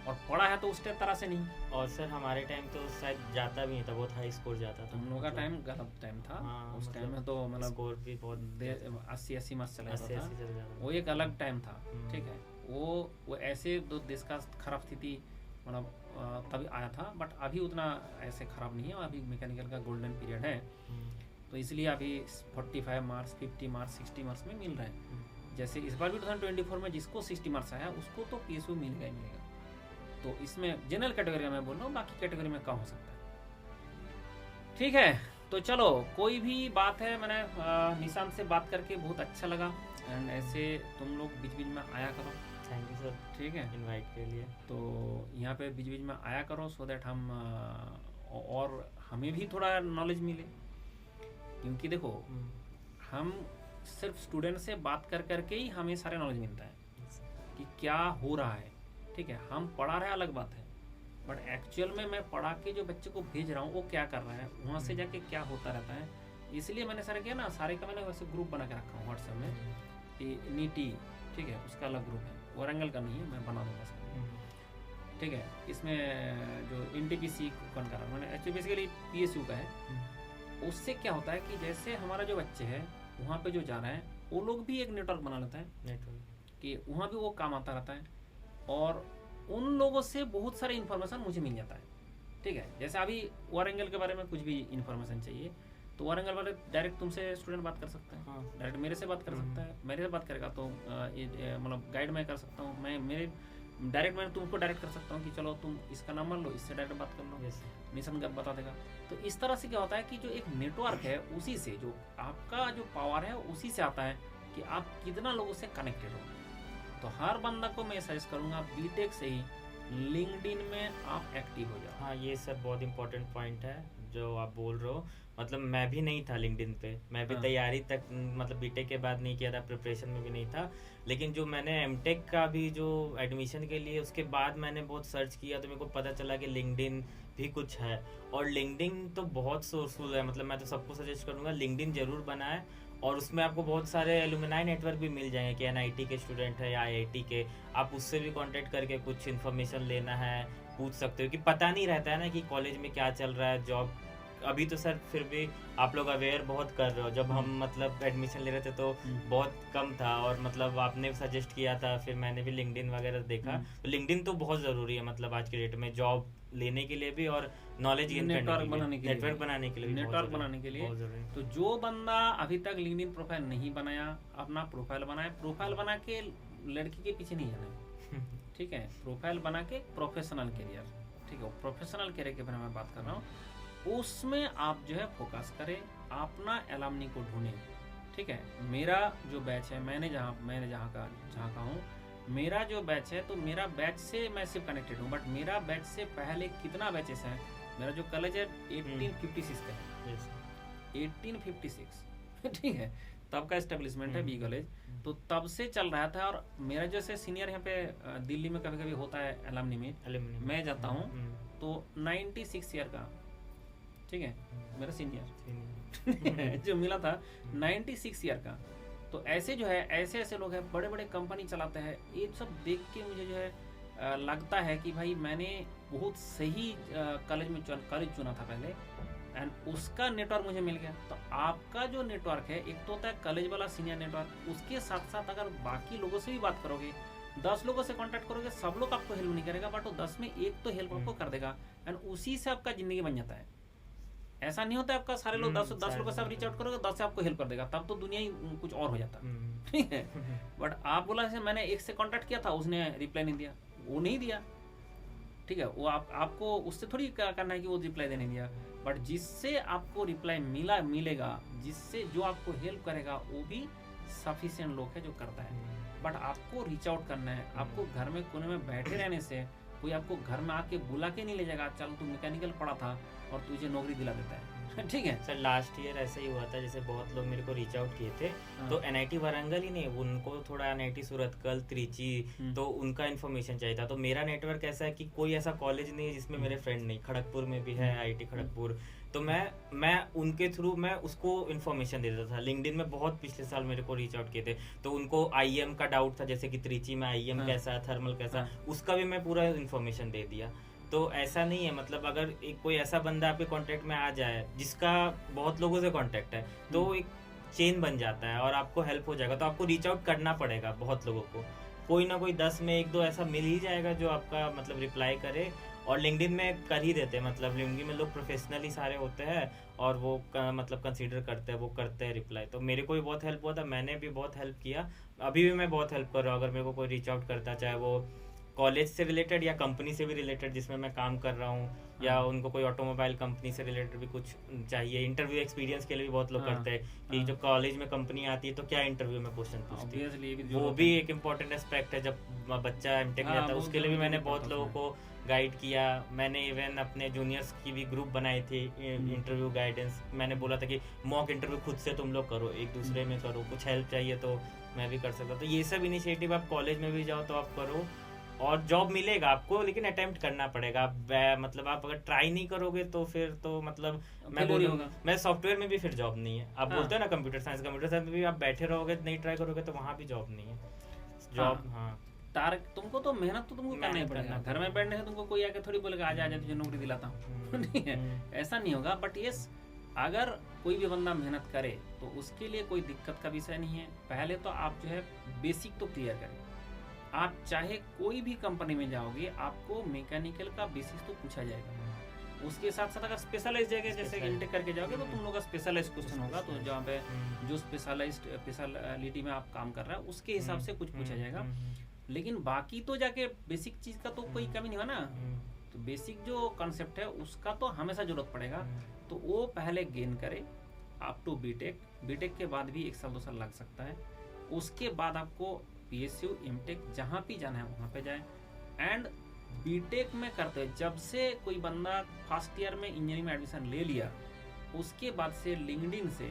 और पढ़ा है तो उस तरह से नहीं। और सर हमारे टाइम तो शायद जाता भी नहीं था, बहुत हाई स्कोर जाता था। तुम लोगों का टाइम गलत टाइम था। हाँ, उस टाइम में तो मतलब स्कोर भी बहुत 80 मार्क्स चला जाता 80 चल था। जाता वो एक अलग टाइम था, ठीक है। वो ऐसे दो देश का खराब स्थिति मतलब तभी आया था, बट अभी उतना ऐसे खराब नहीं है। अभी मैकेनिकल का गोल्डन पीरियड है, तो इसलिए अभी 45 मार्क्स, 50 मार्क्स, 60 मार्क्स में मिल रहे हैं। जैसे इस बार भी 2024 में जिसको 60 मार्क्स आया उसको तो PSU मिलेगा ही मिलेगा। तो इसमें जनरल कैटेगरी में बोल रहा हूँ, बाकी कैटेगरी में कम हो सकता है। ठीक है, तो चलो कोई भी बात है, मैंने निशांत से बात करके बहुत अच्छा लगा। एंड ऐसे तुम लोग बीच बीच में आया करो। थैंक यू सर, ठीक है, इनवाइट के लिए। तो यहाँ पे बीच बीच में आया करो, सो दैट हम और हमें भी थोड़ा नॉलेज मिले। क्योंकि देखो हम सिर्फ स्टूडेंट से बात कर करके ही हमें सारे नॉलेज मिलता है कि क्या हो रहा है। ठीक है, हम पढ़ा रहे अलग बात है, बट एक्चुअल में मैं पढ़ा के जो बच्चे को भेज रहा हूँ वो क्या कर रहा है, वहाँ से जाके क्या होता रहता है। इसलिए मैंने सारे किया ना, सारे का मैंने वैसे ग्रुप बना के रखा हूँ व्हाट्सएप में कि नीटी, ठीक है, उसका अलग ग्रुप है, वारंगल का नहीं है, मैं बना दूँगा सर। ठीक है, इसमें जो NTPC कौन कर रहा है, मैंने एक्चुअली बेसिकली PSU का है। उससे क्या होता है कि जैसे हमारा जो बच्चे हैं वहाँ पे जो जा रहे हैं, वो लोग भी एक नेटवर्क बना लेते हैं, नेटवर्क कि वहाँ भी वो काम आता रहता है, और उन लोगों से बहुत सारे इन्फॉर्मेशन मुझे मिल जाता है। ठीक है, जैसे अभी वारंगल के बारे में कुछ भी इन्फॉर्मेशन चाहिए तो वारंगल वाले डायरेक्ट तुमसे स्टूडेंट बात कर सकता है, डायरेक्ट मेरे से बात कर सकता है, मेरे से बात करेगा तो मतलब गाइड मैं कर सकता हूँ, मैं तुमको डायरेक्ट कर सकता हूँ कि चलो तुम इसका नंबर लो, इससे डायरेक्ट बात कर लो, निशांत बता देगा। तो इस तरह से क्या होता है कि जो एक नेटवर्क है उसी से जो आपका जो पावर है उसी से आता है कि आप कितना लोगों से कनेक्टेड हो। तो हर बंदा को मैं सजेस्ट करूंगा बीटेक से ही लिंक्डइन में आप एक्टिव हो जाओ। हाँ, ये सर बहुत इंपॉर्टेंट पॉइंट है जो आप बोल रहे हो। मतलब मैं भी नहीं था लिंक्डइन पे, मैं भी तैयारी तक मतलब बीटेक के बाद नहीं किया था, प्रिपरेशन में भी नहीं था। लेकिन जो मैंने एमटेक का भी जो एडमिशन के लिए उसके बाद मैंने बहुत सर्च किया तो मेरे को पता चला कि लिंक्डइन भी कुछ है। और लिंक्डइन तो बहुत सोर्सफुल है, मतलब मैं तो सबको सजेस्ट करूँगा लिंक्डइन ज़रूर बनाएं। और उसमें आपको बहुत सारे एलुमनाई नेटवर्क भी मिल जाएंगे कि NIT के स्टूडेंट है या IIT के, आप उससे भी कांटेक्ट करके कुछ इन्फॉर्मेशन लेना है, पूछ सकते हो कि पता नहीं रहता है ना कि कॉलेज में क्या चल रहा है, जॉब। अभी तो सर फिर भी आप लोग अवेयर बहुत कर रहे हो, जब हम मतलब एडमिशन ले रहे थे तो बहुत कम था, और मतलब आपने सजेस्ट किया था, फिर मैंने भी लिंक्डइन वगैरह देखा। तो लिंक्डइन तो बहुत ज़रूरी है, मतलब आज के डेट में जॉब लेने के लिए भी और नॉलेज गेन करने के लिए, नेटवर्क बनाने के लिए, नेटवर्क बनाने के लिए। तो जो बंदा अभी तक लिंक्डइन प्रोफाइल नहीं बनाया, अपना प्रोफाइल बनाए। प्रोफाइल बना के लड़की के पीछे नहीं जाना है, ठीक है, प्रोफाइल बना के प्रोफेशनल करियर, ठीक है, प्रोफेशनल करियर के बारे में बात कर रहा हूँ, उसमें आप जो है फोकस करें, अपना एलमनी को ढूंढें। ठीक है, मेरा जो बैच है, मैंने जहाँ का हूँ, मेरा जो बैच है, तो मेरा बैच से मैं सिर्फ कनेक्टेड हूँ, बट मेरा बैच से पहले कितना बैचेस हैं। मेरा जो कॉलेज है 1856 का है, 1856 ठीक है, तब का एस्टेब्लिशमेंट है बी कॉलेज, तो तब से चल रहा था। और मेरा जैसे सीनियर यहाँ पे दिल्ली में कभी कभी होता है एलमनी में, मैं जाता हूँ तो 96 ईयर का, ठीक है, मेरा सीनियर जो मिला था 96 ईयर का। तो ऐसे जो है ऐसे लोग हैं, बड़े बड़े कंपनी चलाते हैं। ये सब देख के मुझे जो है लगता है कि भाई मैंने बहुत सही कॉलेज चुना था पहले, एंड उसका नेटवर्क मुझे मिल गया। तो आपका जो नेटवर्क है, एक तो होता है कॉलेज वाला सीनियर नेटवर्क, उसके साथ साथ अगर बाकी लोगों से भी बात करोगे, 10 लोगों से कांटेक्ट करोगे, सब लोग आपको हेल्प नहीं करेगा, बट वो 10 में एक तो हेल्प आपको कर देगा, एंड उसी से आपका जिंदगी बन जाता है। ऐसा नहीं होता है आपका सारे लोग 10 लोगों से आप रीच आउट करोगे, 10 से आपको हेल्प कर देगा, तब तो दुनिया ही कुछ और हो जाता है, ठीक है। बट आप बोला मैंने एक से कांटेक्ट किया था, उसने रिप्लाई नहीं दिया, वो नहीं दिया, ठीक है, वो आपको उससे थोड़ी करना है कि वो रिप्लाई देने दिया, बट जिससे आपको रिप्लाई मिलेगा, जिससे जो आपको हेल्प करेगा, वो भी सफिशिएंट लोग है जो करता है। बट आपको रीच आउट करना है। आपको घर में कोने में बैठे रहने से कोई आपको घर में आके बुला के नहीं ले जाएगा, चल तू मैकेनिकल पढ़ा था और तुझे नौकरी दिला देता है। ठीक है सर लास्ट ईयर ऐसा ही हुआ था, जैसे बहुत लोग मेरे को रीच आउट किए थे, तो एनआईटी वारंगल ही नहीं, उनको थोड़ा एनआईटी सूरतकल, त्रिची, तो उनका इन्फॉर्मेशन चाहिए था। तो मेरा नेटवर्क ऐसा है कि कोई ऐसा कॉलेज नहीं है जिसमें मेरे फ्रेंड नहीं, खड़गपुर में भी है आईआईटी खड़गपुर, तो मैं उनके थ्रू मैं उसको इन्फॉर्मेशन देता था। लिंक्डइन में बहुत पिछले साल मेरे को रीच आउट किए थे, तो उनको आईएम का डाउट था, जैसे कि त्रिची में आईएम कैसा है, थर्मल कैसा, उसका भी मैं पूरा इन्फॉर्मेशन दे दिया। तो ऐसा नहीं है, मतलब अगर एक कोई ऐसा बंदा आपके कांटेक्ट में आ जाए जिसका बहुत लोगों से कांटेक्ट है, तो एक चेन बन जाता है और आपको हेल्प हो जाएगा। तो आपको रीच आउट करना पड़ेगा बहुत लोगों को, कोई ना कोई 10 में 1-2 ऐसा मिल ही जाएगा जो आपका मतलब रिप्लाई करे। और लिंक्डइन में कर ही देते हैं, मतलब लिंक्डइन में लोग प्रोफेशनली सारे होते हैं और वो मतलब कंसीडर करते हैं, वो करते हैं रिप्लाई। तो मेरे को भी बहुत हेल्प हुआ था, मैंने भी बहुत हेल्प किया, अभी भी मैं बहुत हेल्प कर रहा हूँ। अगर मेरे को कोई रीच आउट करता है, चाहे वो कॉलेज से रिलेटेड या कंपनी से भी रिलेटेड जिसमें मैं काम कर रहा हूँ, या उनको कोई ऑटोमोबाइल कंपनी से रिलेटेड भी कुछ चाहिए, इंटरव्यू एक्सपीरियंस के लिए भी बहुत लोग करते हैं कि जो कॉलेज में कंपनी आती है तो क्या इंटरव्यू में क्वेश्चन पूछती है, वो भी एक इम्पोर्टेंट एस्पेक्ट है। जब बच्चा एमटेक में आता है उसके लिए भी मैंने बहुत लोगों को गाइड किया। मैंने इवन अपने जूनियर्स की भी ग्रुप बनाई थी इंटरव्यू गाइडेंस। मैंने बोला था कि मॉक इंटरव्यू खुद से तुम लोग करो, एक दूसरे में करो, कुछ हेल्प चाहिए तो मैं भी कर सकता। तो ये सब इनिशिएटिव आप कॉलेज में भी जाओ तो आप करो, और जॉब मिलेगा आपको, लेकिन अटेम्प्ट करना पड़ेगा। आप मतलब आप अगर ट्राई नहीं करोगे तो फिर तो मतलब मैं बोलूँगा, मैं सॉफ्टवेयर में भी फिर जॉब नहीं है। आप बोलते हो ना कंप्यूटर साइंस में भी आप बैठे रहोगे, नहीं ट्राई करोगे तो वहाँ भी जॉब नहीं है। जॉब तुमको तो मेहनत तो तुमको करना ही पड़ेगा। घर में बैठने से तुमको कोई आके थोड़ी बोलेगा आज आजा तुझे नौकरी दिलाता हूँ, नहीं है, ऐसा नहीं होगा। बट यस, अगर कोई भी बंदा मेहनत करे तो उसके लिए कोई दिक्कत का विषय नहीं है। पहले तो आप जो है बेसिक तो क्लियर करें। आप चाहे कोई भी कंपनी में जाओगे, आपको मैकेनिकल का बेसिक तो पूछा जाएगा। उसके साथ साथ अगर स्पेशलाइज्ड जगह जैसे इंटेक करके जाओगे तो तुम लोग का स्पेशलाइज्ड क्वेश्चन होगा, तो जहाँ पे जो स्पेशलिटी में आप काम कर रहे हैं उसके हिसाब से कुछ पूछा जाएगा। लेकिन बाकी तो जाके बेसिक चीज का तो कोई कमी नहीं हुआ ना। तो बेसिक जो कॉन्सेप्ट है उसका तो हमेशा जरूरत पड़ेगा, तो वो पहले गेन करे अप टू बीटेक। बीटेक के बाद भी 1 साल 2 साल लग सकता है। उसके बाद आपको PSU एमटेक जहाँ भी जाना है वहाँ पे जाए। एंड बीटेक में करते हैं, जब से कोई बंदा फर्स्ट ईयर में इंजीनियरिंग में एडमिशन ले लिया, उसके बाद से लिंक्डइन से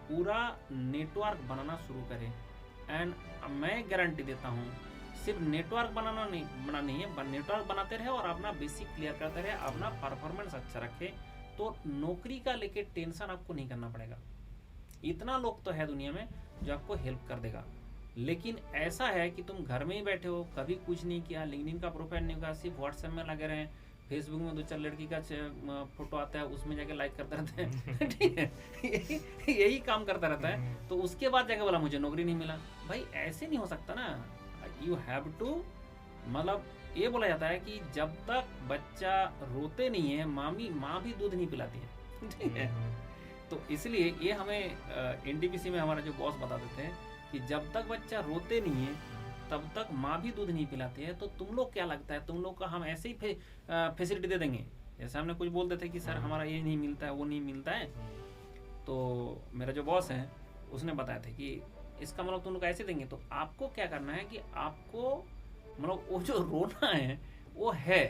पूरा नेटवर्क बनाना शुरू करें। एंड मैं गारंटी देता हूँ, सिर्फ नेटवर्क बनाना नहीं है, नेटवर्क बनाते रहे और अपना बेसिक क्लियर करते रहे, अपना परफॉर्मेंस अच्छा रखे, तो नौकरी का लेके टेंशन आपको नहीं करना पड़ेगा। इतना लोग तो है दुनिया में जो आपको हेल्प कर देगा। लेकिन ऐसा है कि तुम घर में ही बैठे हो, कभी कुछ नहीं किया, लिंक्डइन का प्रोफाइल नहीं होगा, सिर्फ व्हाट्सएप में लगे रहे, फेसबुक में 2-4 लड़की का फोटो आता है उसमें जाके लाइक करते रहते हैं, ठीक है, यही काम करता रहता है। तो उसके बाद जाके बोला मुझे नौकरी नहीं मिला, भाई ऐसे नहीं हो सकता ना। यू हैव टू, मतलब ये बोला जाता है कि जब तक बच्चा रोते नहीं है माँ भी दूध नहीं पिलाती है, ठीक है। तो इसलिए ये हमें NTPC में हमारा जो बॉस बता देते हैं कि जब तक बच्चा रोते नहीं है तब तक माँ भी दूध नहीं पिलाती है। तो तुम लोग क्या लगता है, तुम लोग का हम ऐसे ही फैसिलिटी दे देंगे? जैसे हमने कुछ बोलते थे कि सर हमारा ये नहीं मिलता है, वो नहीं मिलता है, तो मेरा जो बॉस है उसने बताया था कि इसका मतलब तुम लोग ऐसे देंगे। तो आपको क्या करना है कि आपको मतलब वो जो रोना है वो है,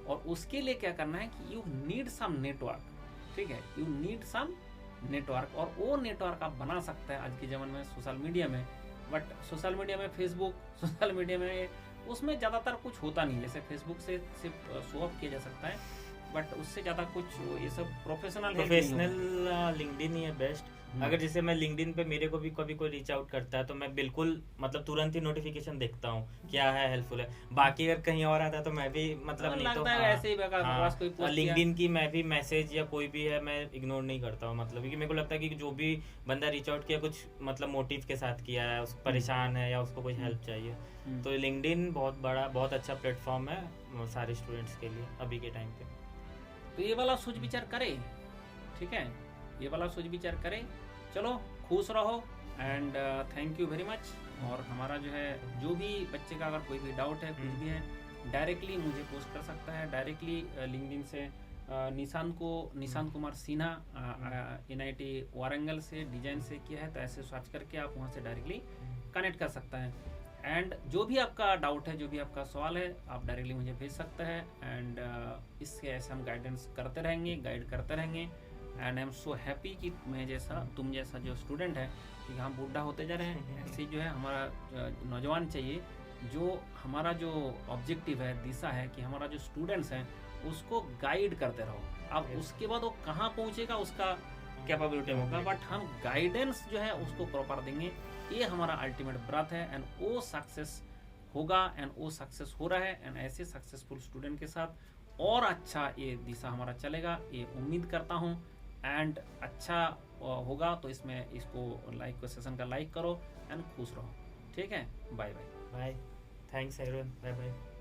और उसके लिए क्या करना है कि यू नीड सम नेटवर्क, ठीक है, यू नीड सम नेटवर्क। और वो नेटवर्क आप बना सकते हैं आज के ज़माने में सोशल मीडिया में। बट सोशल मीडिया में फेसबुक, सोशल मीडिया में उसमें ज़्यादातर कुछ होता नहीं। जैसे फेसबुक से सिर्फ शो ऑफ किया जा सकता है, बट उससे ज़्यादा कुछ ये सब प्रोफेशनल लिंक्डइन ही है बेस्ट। अगर जैसे मैं लिंक्डइन पे मेरे को भी कभी कोई रीच आउट करता है तो मैं बिल्कुल मतलब तुरंत ही नोटिफिकेशन देखता हूँ क्या है, हेल्पफुल है। बाकी अगर कहीं और आता है तो मैं भी मतलब नहीं तो ऐसे ही बकवास कोई पोस्ट लिंक्डइन की मैं भी मैसेज या कोई भी है मैं इग्नोर नहीं करता हूँ, मतलब क्योंकि मेरे को लगता है कि जो भी बंदा रीच आउट किया कुछ मतलब मोटिव के साथ किया है, उस परेशान है या उसको कोई हेल्प चाहिए, तो लिंक्डइन बहुत बड़ा बहुत अच्छा प्लेटफॉर्म है सारे स्टूडेंट्स के लिए अभी के टाइम पे। तो ये वाला सोच विचार करे, ठीक है, ये वाला सोच विचार करे। चलो खुश रहो and thank you very much. और हमारा जो है जो भी बच्चे का अगर कोई भी डाउट है कुछ भी है डायरेक्टली मुझे पोस्ट कर सकता है, डायरेक्टली लिंक्डइन से निशांत कुमार सिन्हा NIT वारंगल से डिजाइन से किया है, तो ऐसे सर्च करके आप वहाँ से डायरेक्टली कनेक्ट कर सकता है। एंड जो भी आपका डाउट है, जो भी आपका सवाल है, आप डायरेक्टली मुझे भेज सकते हैं। एंड इससे ऐसे हम गाइडेंस करते रहेंगे, गाइड करते रहेंगे। And I am so happy कि मैं जैसा तुम जैसा जो स्टूडेंट है, कि हम बूढ़ा होते जा रहे हैं, ऐसे जो है हमारा नौजवान चाहिए, जो हमारा जो ऑब्जेक्टिव है, दिशा है, कि हमारा जो स्टूडेंट्स हैं उसको गाइड करते रहो। अब उसके बाद वो कहाँ पहुँचेगा उसका कैपेबिलिटी होगा, बट हम गाइडेंस जो है उसको प्रॉपर देंगे। ये हमारा अल्टीमेट ब्रथ है एंड वो सक्सेस होगा एंड वो सक्सेस हो रहा है। एंड ऐसे सक्सेसफुल स्टूडेंट के साथ और अच्छा ये दिशा हमारा चलेगा, ये उम्मीद करता हूँ। एंड अच्छा होगा तो इसमें इसको लाइक सेशन का लाइक करो एंड खुश रहो। ठीक है, bye bye. Bye, thanks everyone, bye bye.